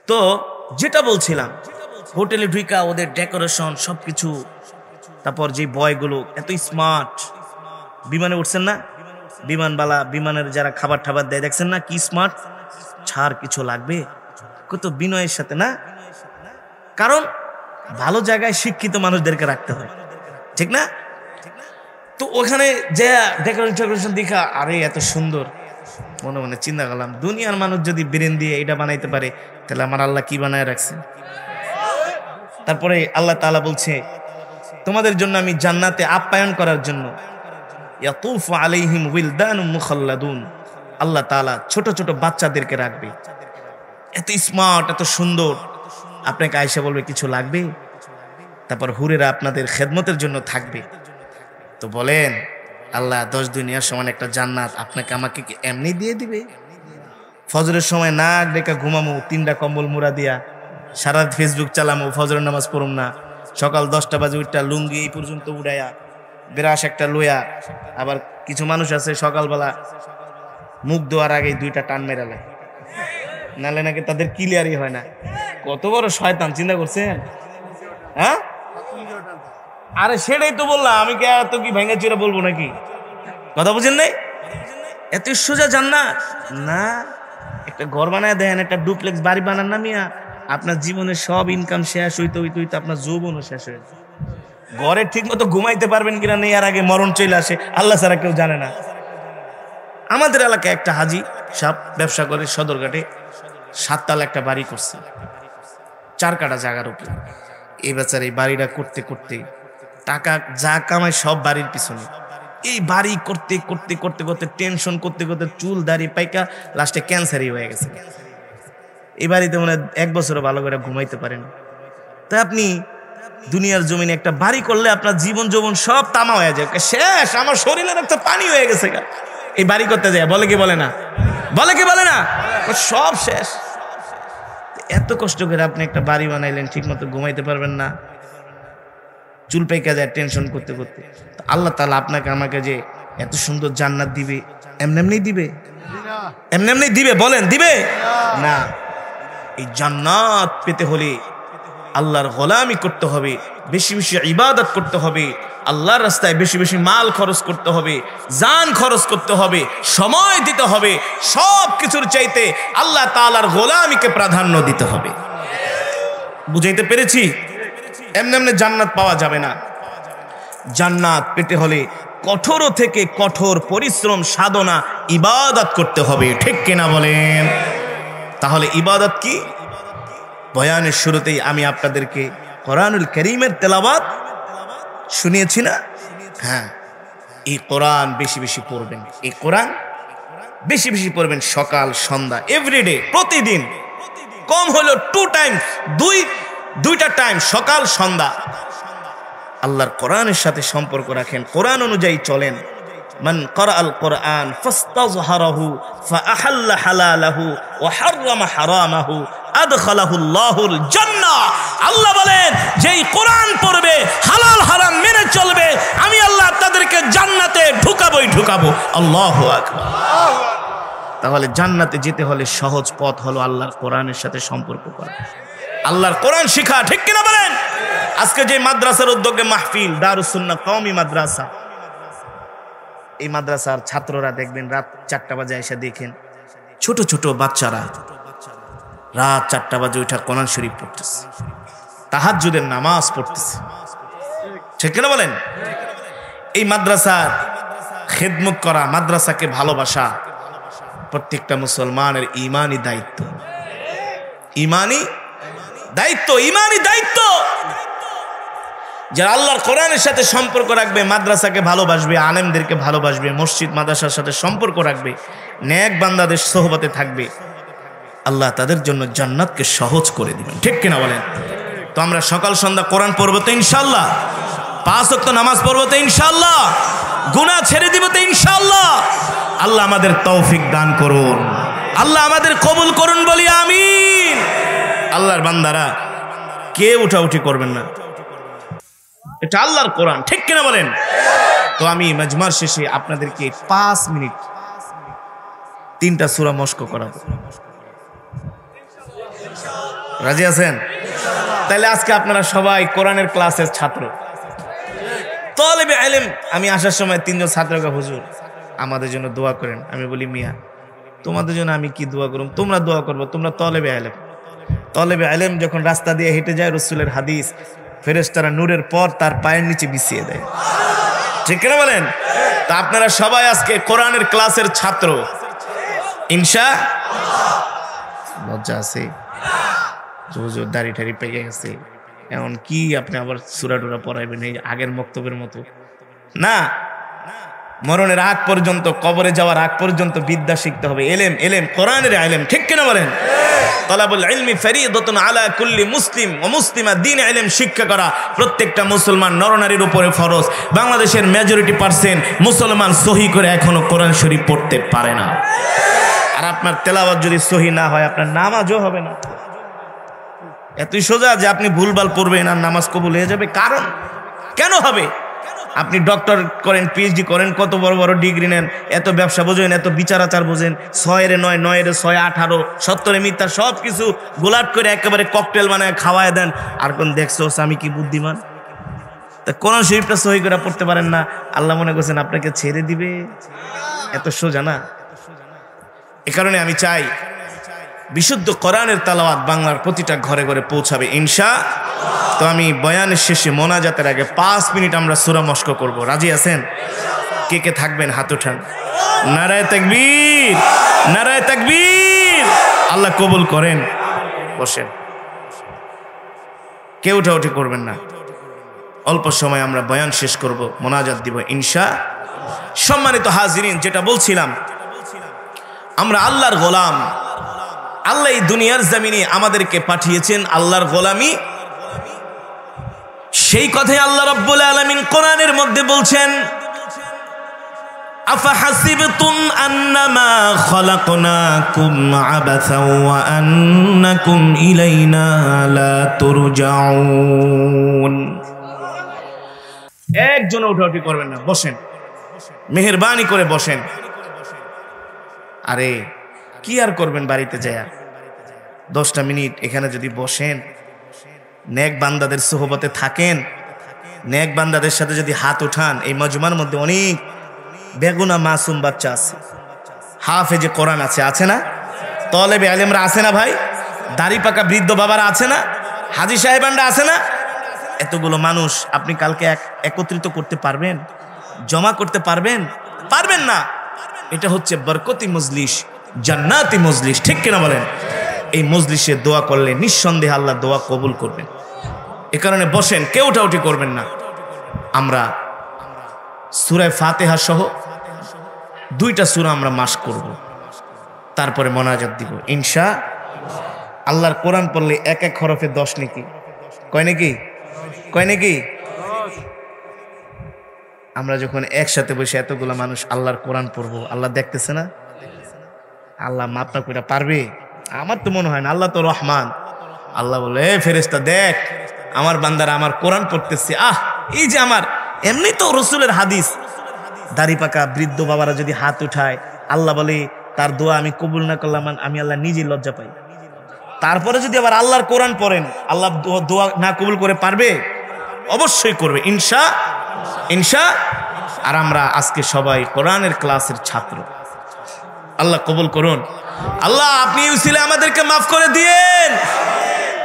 তো যেটা বলছিলাম, হোটেলে ঢুকা ওদের ডেকোরেশন সবকিছু, তারপর যে বয়গুলো এত স্মার্ট। বিমানে উঠছেন না, বিমানবালা, বিমানের যারা খাবার টাবার দেয়, দেখছেন না কি স্মার্ট। ছাড় কিছু লাগবে কত বিনয়ের সাথে না, কারণ ভালো জায়গায় শিক্ষিত মানুষদেরকে রাখতে হয়, ঠিক না? তো ওখানে যে ডেকোরেশন দেখা, আরে এত সুন্দর, মনে মনে চিন্তা করলাম, দুনিয়ার মানুষ যদি ব্রেন দিয়ে এটা বানাইতে পারে, তাহলে আমার আল্লাহ কি বানায় রাখছে। তারপরে আল্লাহ তাআলা বলছে, তোমাদের জন্য আমি জান্নাতে আপ্যায়ন করার জন্য ইয়াতুফু আলাইহিম উইলদানুম মুখাল্লাদুন, আল্লাহ তাআলা ছোট ছোট বাচ্চাদেরকে রাখবে, এত স্মার্ট, এত সুন্দর। আপনাকে আয়েশা বলবে কিছু লাগবে, তারপর হুরেরা আপনাদের খেদমতের জন্য থাকবে। তো বলেন, আল্লাহ 10 দুনিয়ার সমান একটা জান্নাত আপনাকে আমাকে কি এমনি দিয়ে দিবে? ফজরের সময় নাক ডেকা ঘুমামো, 3টা কম্বল মুড়া দিয়া, সারা ফেসবুক চালামো, ফজরের নামাজ পড়ুম না, সকাল 10টা বাজে উঠটা লুঙ্গি এই পর্যন্ত উড়াইয়া বিরাস একটা লইয়া। আবার কিছু মানুষ আছে সকালবেলা মুখ ধোয়ার আগেই 2টা টান মেরালে, নালে নাকি তাদের ক্লিয়ারই হয় না। কত বড় শয়তান, চিন্তা করছেন? হ্যাঁ, আরে সেটাই তো বললাম, আমি কে এত কি ভেঙে চুরে বলবো নাকি? কথা বুঝেন নাই? এত সোজা জান্নাত না। একটা ঘর বানায় দেন, একটা ডুপ্লেক্স বাড়ি বানান না মিয়া, আপনার জীবনের সব ইনকাম শেষ হইতে হইতে হইতে আপনার যৌবনও শেষ হয়ে যায়। ঘরে ঠিক মতো ঘুমাইতে পারবেন কিনা নেই, আর আগে মরণ চলে আসে, আল্লাহ ছাড়া কেউ জানে না। আমাদের এলাকায় একটা হাজি সাহেব ব্যবসা করে, সদরঘাটে 7 তলা একটা বাড়ি করছে, 4 কাঠা জায়গার উপরে। এই বেচার এই বাড়িটা করতে করতে টাকা যা কামায় সব বাড়ির পিছনে। এই বাড়ি করতে করতে করতে করতে টেনশন করতে করতে চুল দাড়ি পাইকা লাস্টে ক্যান্সারই হয়ে গেছে। এই বাড়িতে মনে 1 বছরও ভালো করে ঘুমাইতে পারেন। তাই আপনি দুনিয়ার জমিনে একটা বাড়ি করলে আপনার জীবন যৌবন সব তামা হয়ে যায়, শেষ। আমার শরীরের একটা পানি হয়ে গেছে এই বাড়ি করতে যায়, বলে কি বলে না? বলে কি বলে না? সব শেষ। এত কষ্ট করে আপনি একটা বাড়ি বানাইলেন, ঠিক মতো ঘুমাইতে পারবেন না, চুল পেকে যায় টেনশন করতে করতে। আল্লাহ তাআলা আপনাকে আমাকে যে এত সুন্দর জান্নাত দিবে, এমনি এমনি দিবে? এমনি এমনি দিবে? বলেন দিবে না। এই জান্নাত পেতে হলে আল্লাহর গোলামি করতে হবে, বেশি বেশি ইবাদত করতে হবে, আল্লাহর রাস্তায় বেশি বেশি মাল খরচ করতে হবে, জান খরচ করতে হবে, সময় দিতে হবে। সব কিছুর চাইতে আল্লাহ তাআলার গোলামিকে প্রাধান্য দিতে হবে। বুঝাইতে পেরেছি? এমনি এমনি জান্নাত পাওয়া যাবে না। জান্নাত পেতে হলে কঠোর থেকে কঠোর পরিশ্রম, সাধনা, ইবাদত করতে হবে। ঠিক কিনা বলেন? তাহলে ইবাদত কি? বয়ানের শুরুতেই আমি আপনাদেরকে কোরআনুল কারীমের তেলাওয়াত শুনিয়েছি না? হ্যাঁ, এই কোরআন বেশি বেশি পড়বেন, এই কোরআন বেশি বেশি পড়বেন, সকাল সন্ধ্যা, এভরিডে, প্রতিদিন, কম হলো 2 টাইমস, দুইটা টাইম, সকাল সন্ধ্যা আল্লাহর কোরআনের সাথে সম্পর্ক রাখেন, কোরআন অনুযায়ী চলেন। মান ক্বারাআল কোরআন ফাস্তাযহারাহু ফাআহাল্লা হালালাহু ওয়া হাররামা হারামাহু আদখালাহুল্লাহুল জান্নাহ। আল্লাহ বলেন, যেই কোরআন পড়বে, হালাল হারাম মেনে চলবে, আমি আল্লাহ তাদেরকে জান্নাতে ঢুকাবো। আল্লাহু আকবার। তাহলে জান্নাতে যেতে হলে সহজ পথ হলো আল্লাহর কোরআনের সাথে সম্পর্ক করা, আল্লাহর কোরআন শিখা। ঠিক কিনা বলেন? আজকে যে মাদ্রাসার উদ্যোগে মাহফিল, দারুস সুন্নাহ কওমি মাদ্রাসা, এই মাদ্রাসার ছাত্ররা দেখবেন রাত 4টা বাজে এসে দেখেন ছোট ছোট বাচ্চারা রাত 4টা বাজে উঠা কোরআন শরীফ পড়তেছে, তাহাজ্জুদের নামাজ পড়তেছে। ঠিক কিনা বলেন? এই মাদ্রাসার খেদমত করা, মাদ্রাসাকে ভালোবাসা প্রত্যেকটা মুসলমানের ইমানি দায়িত্ব। ইমানি দায়িত্ব। যারা আল্লাহর কোরআনের সাথে সম্পর্ক রাখবে, মাদ্রাসাকে ভালোবাসবে, আলেমদেরকে ভালোবাসবে, মসজিদ মাদ্রাসার সাথে সম্পর্ক রাখবে, নেক বান্দাদের সোহবতে থাকবে, আল্লাহ তাদের জন্য জান্নাতকে সহজ করে দিবেন। ঠিক কিনা বলেন? তো আমরা সকাল সন্ধ্যা কোরআন পড়বো তো ইনশাআল্লাহ, 5 ওয়াক্ত নামাজ পড়বো তো ইনশাআল্লাহ, গুনাহ ছেড়ে দিব তো ইনশাআল্লাহ। আল্লাহ আমাদের তৌফিক দান করুন, আল্লাহ আমাদের কবুল করুন, বলি আমিন। আল্লাহর বান্দারা কে উঠাউঠি করবেন না, এটা আল্লাহর কোরআন। ঠিক কিনা বলেন? তো আমি মাজমার শেষে আপনাদেরকে 5 মিনিট 3টা সূরা মস্ক করাবো। রাজি আছেন? তাহলে আজকে আপনারা সবাই কোরআনের ক্লাসের ছাত্র, তালেবে ইলম। আমি আসার সময় 3 জন ছাত্রকে, হুজুর আমাদের জন্য দোয়া করেন। আমি বলি, মিয়া তোমাদের জন্য আমি কি দোয়া করব? তোমরা দোয়া করবো, তোমরা তালেবে ইলম। তালেবে ইলম যখন রাস্তা দিয়ে হেঁটে যায়, রাসূলের হাদিস, ফেরেশতারা নূরের পর তার পায়ের নিচে বিছিয়ে দেয়। ঠিক কিনা বলেন? তা আপনারা সবাই আজকে কোরআনের ক্লাসের ছাত্র ইনশাআল্লাহ। লজ্জা আছে? হুজুর দাড়ি ঠাড়ি পেকে গেছে, এমন কি আপনি আবার সূরা টুরা পড়াইবেন এই আগের বক্তব্যের মতো? না, মরণের আগ পর্যন্ত, কবরে যাওয়ার আগ পর্যন্ত বিদ্যা শিখতে হবে, এলেম, কোরআনের ইলম। ঠিক কিনা বলেন? তালাবুল ইলমি ফরিদাতুন আলা কুল্লি মুসলিম ওয়া মুসলিমা। দ্বীন ইলম শিক্ষা করা প্রত্যেকটা মুসলমান নরনারীর উপরে ফরজ। বাংলাদেশের মেজরিটি % মুসলমান সহি করে এখনো কোরআন শরীফ পড়তে পারে না। আর আপনার তেলাওয়াত যদি সহি না হয় আপনার নামাজও হবে না। এতই সোজা যে আপনি ভুলভাল পড়বেন আর নামাজ কবুল হয়ে যাবে। কারণ কেন হবে? আপনি ডক্টর করেন, পিএইচডি করেন, কত বড় বড় ডিগ্রি নেন, এত ব্যবসা বোঝেন, এত বিচার আচার বোঝেন, 6 9 9 6 18 70 মিথ্যা সব কিছু গোলাট করে একেবারে ককটেল বানায় খাওয়ায় দেন। আর কোন দেখছো আমি কি বুদ্ধিমান? তা কোরআন শরীফটা সহি করে পড়তে পারেন না, আল্লাহ মনে করছেন আপনাকে ছেড়ে দিবে? এত সোজা না। এ কারণে আমি চাই বিশুদ্ধ কোরআনের তেলাওয়াত বাংলার প্রতিটা ঘরে ঘরে পৌঁছাবে ইনশাআল্লাহ। তো আমি বয়ানের শেষে মোনাজাতের আগে 5 মিনিট আমরা সূরা মস্ক করব। রাজি আছেন? কে কে থাকবেন হাত উঠান। নারায়ে তাকবীর, নারায়ে তাকবীর। আল্লাহ কবুল করেন। বসেন, কেউ উঠাউঠি করবেন না। অল্প সময় আমরা বয়ান শেষ করব, মোনাজাত দিব ইনশাআল্লাহ। সম্মানিত হাজিরিন, যেটা বলছিলাম, আমরা আল্লাহর গোলাম। আল্লাহ এই দুনিয়ার জমিনে আমাদেরকে পাঠিয়েছেন আল্লাহর গোলামি। সেই কথাই আল্লাহ রাব্বুল আলামিন কোরআনের মধ্যে বলছেন, আফাহাসিবতুম আন্নামা খালাকনাকুম আবাসা ওয়া আন্নাকুম ইলাইনা লা তুরজাউন। একজন উঠাউঠি করবেন না, বসেন, মেহেরবানি করে বসেন। আরে কি আর করবেন বাড়িতে যায়? 10টা মিনিট এখানে যদি বসেন, নেক বান্দাদের সোহবতে থাকেন, নেক বান্দাদের সাথে যদি হাত উঠান, এই মজমার মধ্যে অনেক বেগুনা মাসুম বাচ্চা আছে, হাফেজে কোরআন আছে, আছে না? তলেবে আলেমরা আছে না ভাই? দাড়ি পাকা বৃদ্ধ বাবারা আছে না? হাজী সাহেবানরা আছে না? এতগুলো মানুষ আপনি কালকে একত্রিত করতে পারবেন? জমা করতে পারবেন? পারবেন না। এটা হচ্ছে বরকতি মজলিস, জান্নাতি মজলিস, ঠিক কিনা বলেন? এই মজলিসে দোয়া করলে নিঃসন্দেহে আল্লাহ দোয়া কবুল করবেন। এ কারণে বসেন, কেউ উঠাউঠি করবেন না। আমরা সূরা ফাতিহা সহ 2টা সূরা আমরা মাস করব, তারপরে মোনাজাত দিব ইনশাআল্লাহ। আল্লাহর কোরআন পড়লে এক এক হরফে 10 নেকি। কয় নাকি? কয় নাকি? আমরা যখন একসাথে বসে এতগুলো মানুষ আল্লাহর কোরআন পড়বো, আল্লাহ দেখতেছে না? আল্লাহ মাপ না করে পারবে? আমার তো মনে হয় না। আল্লাহ তো রহমান। আল্লাহ বলে, ফেরেশতা দেখ আমার বান্দারা আমার কোরআন পড়তেছে। এই যে আমার, এমনি তো রাসূলের হাদিস, দাড়ি পাকা বৃদ্ধ বাবারা যদি হাত উঠায়, আল্লাহ বলে তার দোয়া আমি কবুল না করলাম, আমি আল্লাহ নিজেই লজ্জা পাই। তারপরে যদি আবার আল্লাহর কোরআন পড়েন, আল্লাহ দোয়া না কবুল করে পারবে? অবশ্যই করবে ইনশাআল্লাহ। আর আমরা আজকে সবাই কোরআনের ক্লাসের ছাত্র। আল্লাহ কবুল করুন। আল্লাহ আপনি উসিলে আমাদেরকে মাফ করে দিয়েন।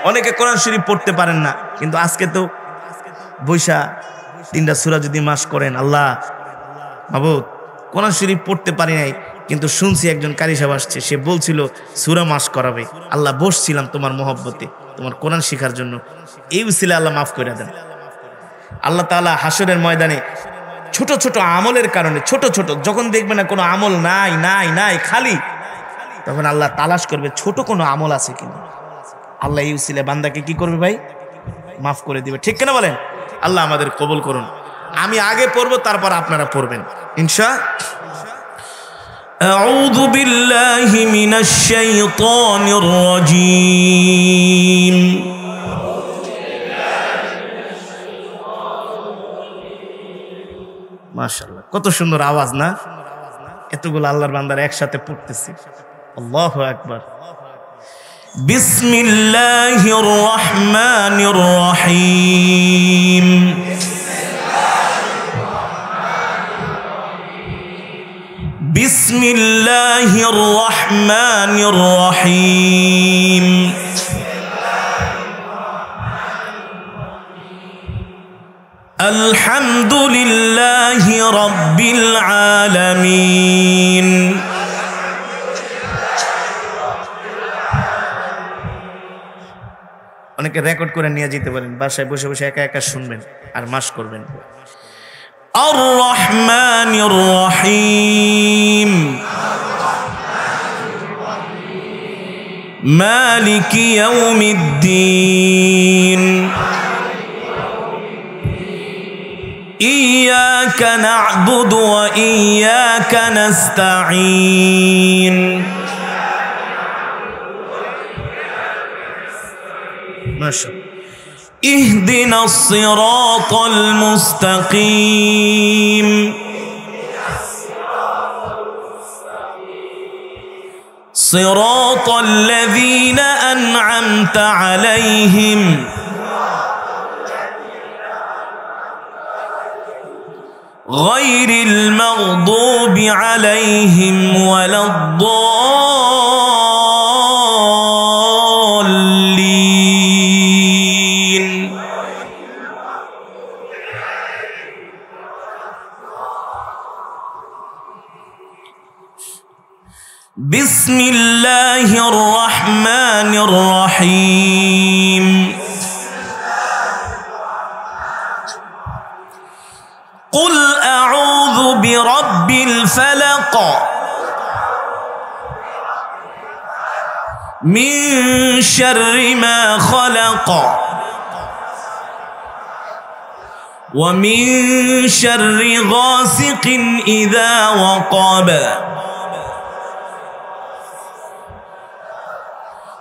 অনেকে কোরআন শরীফ পড়তে পারেন না, কিন্তু আজকে তো বৈশা 3টা সূরা যদি মাস করেন, আল্লাহ মাবুদ কোরআন শরীফ পড়তে পারি নাই, কিন্তু শুনছি একজন কারি সাহেব আসছে, সে বলছিল সূরা মাস করাবে। আল্লাহ বসছিলাম তোমার মহব্বতে, তোমার কোরআন শেখার জন্য। এই উসিলে আল্লাহ মাফ করে দেন। আল্লাহ তাআলা হাসরের ময়দানে ছোট ছোট আমলের কারণে, ছোট ছোট যখন দেখবে না কোনো আমল নাই নাই নাই খালি, তখন আল্লাহ তালাশ করবে ছোট কোনো আমল আছে কিনা। আল্লাহ এই উসিলে বান্দাকে কি করবে ভাই? মাফ করে দিবে, ঠিক কিনা বলেন? আল্লাহ আমাদের কবুল করুন। আমি আগে পড়বো, তারপর আপনারা পড়বেন ইনশাআল্লাহ। আউযু বিল্লাহি মিনাশ শাইতানির রাজীম। মাশাআল্লাহ, কত সুন্দর আওয়াজ না? এতগুলো আল্লাহর বান্দারা একসাথে পড়তেছে। আল্লাহু আকবার। বিসমিল্লাহির রহমানির রহিম। বিসমিল্লাহির রহমানির রহিম। আলহামদুলিল্লাহি রাব্বিল আলামিন। অনেকে রেকর্ড করে নিয়ে যেতে পারেন, বাসায় বসে বসে একা একা শুনবেন আর মাস করবেন। আর রহমানির রহিম। মালিকি ইয়াউমিদ্দিন। إياك نعبد وإياك نستعين اهدنا الصراط المستقيم صراط الذين أنعمت عليهم غير المغضوب عليهم ولا الضالين بسم الله الرحمن الرحيم قل أعوذ برب الفلق من شر ما خلق ومن شر غاسق إذا وقب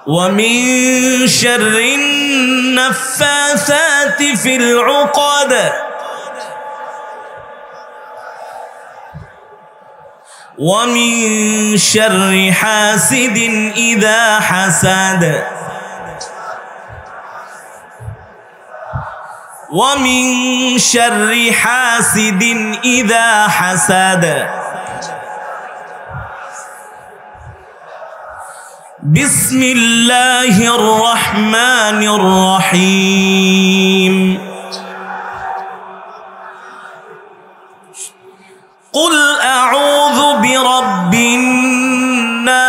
ومن شر النفاثات في العقد ومن شر حاسد إذا حسد ومن شر حاسد إذا حسد بسم الله الرحمن الرحيم قل أعوذ برب الناس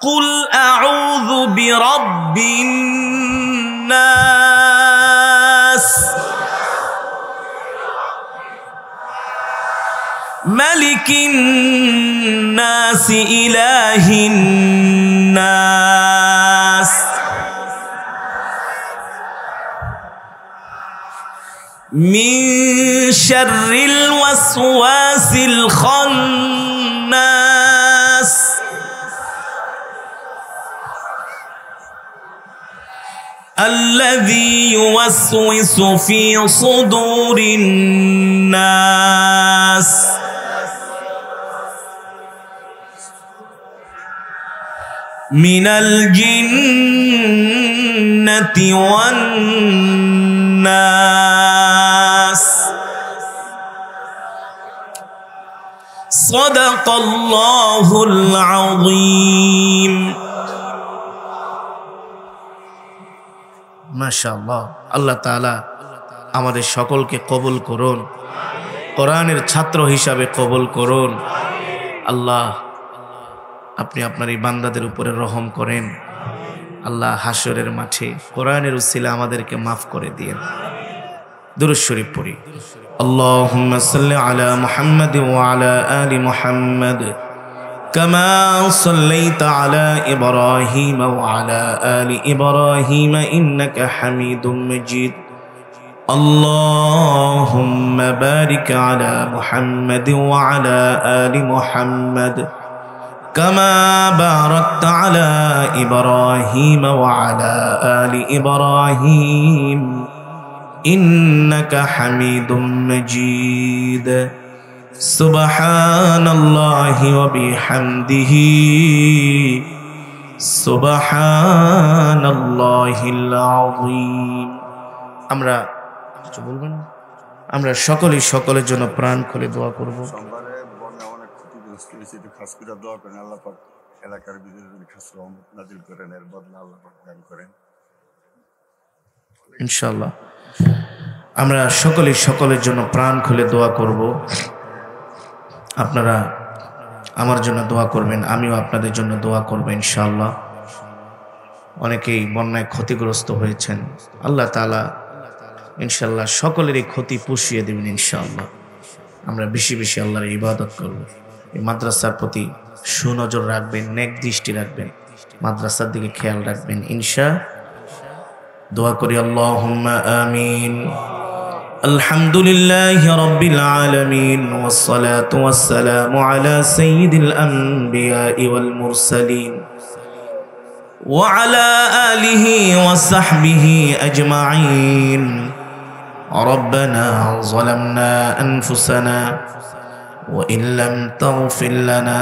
قل أعوذ برب الناس ملك الناس إله الناس من شر الوسواس الخناس الذي يوسوس في صدور الناس من الجنة والناس صدق الله العظيم মাশাআল্লাহ আল্লাহ তাআলা আমাদের সকলকে কবুল করুন কোরআনের ছাত্র হিসাবে কবুল করুন আল্লাহ আপনি আপনার এই বান্দাদের উপরে রহম করেন আল্লাহ হাসরের মাঠে কোরআনের উসিলা আমাদেরকে মাফ করে দিয়েন দুরূদ শরীফ পড়ি আল্লাহুম্মা সাল্লি আলা মুহাম্মাদ ওয়া আলা আলি মুহাম্মাদ কামা সাল্লাইতা আলা ইব্রাহিম ওয়া আলা আলি ইব্রাহিম ইন্নাকা হামিদুম মাজিদ আল্লাহুম্মা বারিক আলা মুহাম্মাদ ওয়া আলা আলি মুহাম্মাদ كما باركت على إبراهيم وعلى آل إبراهيم إنك حميد مجيد سبحان الله وبحمده سبحان الله العظيم আমরা সকলেই সকলের জন্য প্রাণ খুলে দোয়া করব খাস করে দোয়া করেন আল্লাহ পাক এলাকার ভিতরে খাস রহমত নাযিল করেন এর বদলা আল্লাহ পাক দান করেন ইনশাআল্লাহ আমরা সকলেই সকলের জন্য প্রাণ খুলে দোয়া করব আপনারা আমার জন্য দোয়া করবেন আমিও আপনাদের জন্য দোয়া করব ইনশাআল্লাহ অনেকেই বন্যায় ক্ষতিগ্রস্ত হয়েছেন আল্লাহ তাআলা ইনশাআল্লাহ সকলেরই ক্ষতি পুষিয়ে দিবেন ইনশাআল্লাহ আমরা বেশি বেশি আল্লাহর ইবাদত করব এই মাদ্রাসার প্রতি সুনজর রাখবেন নেক দৃষ্টি রাখবেন মাদ্রাসার দিকে খেয়াল রাখবেন ইনশা দোয়া করি আল্লাহুম্মা আমিন আলহামদুলিল্লাহি রাব্বিল আলামিন والصلاة والسلام على سيد الأنبياء والمرسلين وعلى آله وصحبه أجمعين ربنا ظلمنا أنفسنا وإن لم تغفر لنا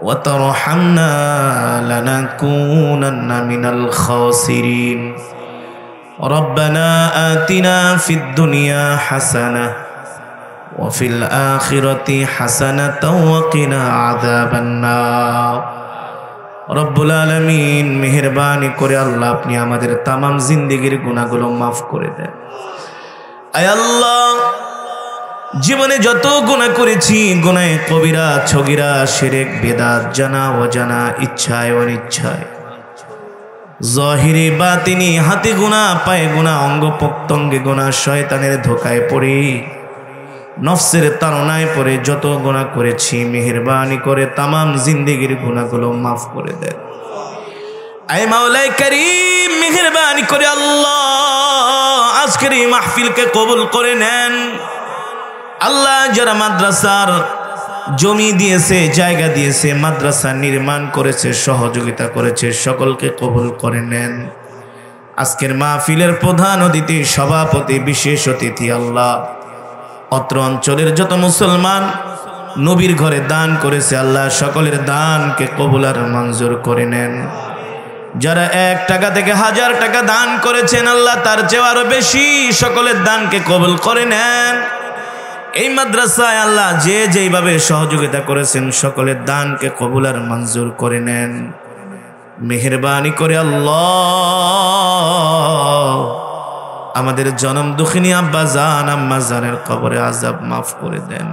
وترحمنا لنكونن من الخاسرين ربنا آتنا في الدنيا حسنة وفي الآخرة حسنة وقنا عذاب النار রব্বুল আলামিন মেহেরবানি করে আল্লাহ আপনি আমাদের তামাম জিন্দেগির গুনাহগুলো মাফ করে দেন। আয় আল্লাহ, জীবনে যত গুনাহ করেছি, গুনাহে কবিরা ছগিরা শিরক বিদআত জানা অজানা ইচ্ছায় অনিচ্ছায়, জাহিরি বাতিনি, হাতে গুনাহ পায়ে গুনাহ অঙ্গ প্রত্যঙ্গে গুনাহ, শয়তানের ধোকায় পড়ে নফসের তাড়নায় পড়ে যত গুনাহ করেছি, মেহেরবানি করে তামাম জিন্দেগির গুনাহগুলো মাফ করে দেন। আয় মাওলাই করিম, মেহেরবানি করে আল্লাহ আজকের এই মাহফিলকে কবুল করে নেন। আল্লাহ, যারা মাদ্রাসার জমি দিয়েছে, জায়গা দিয়েছে, মাদ্রাসা নির্মাণ করেছে, সহযোগিতা করেছে, সকলকে কবুল করে নেন। আজকের মাহফিলের প্রধান অতিথি, সভাপতি, বিশেষ অতিথি আল্লাহ, অত্র অঞ্চলের যত মুসলমান নবীর ঘরে দান করেছে আল্লাহ, সকলের দানকে কবুল আর মঞ্জুর করে নেন। যারা 1 টাকা থেকে 1000 টাকা দান করেছেন আল্লাহ, তার চেয়ে আরো বেশি সকলের দানকে কবুল করে নেন। এই মাদ্রাসায় আল্লাহ যে যেইভাবে সহযোগিতা করেছেন সকলের দানকে কবুল আর মঞ্জুর করে নেন। মেহেরবানি করে আল্লাহ আমাদের জনম দুঃখিনী আব্বা জান আম্মা জানের কবরে আযাব মাফ করে দেন।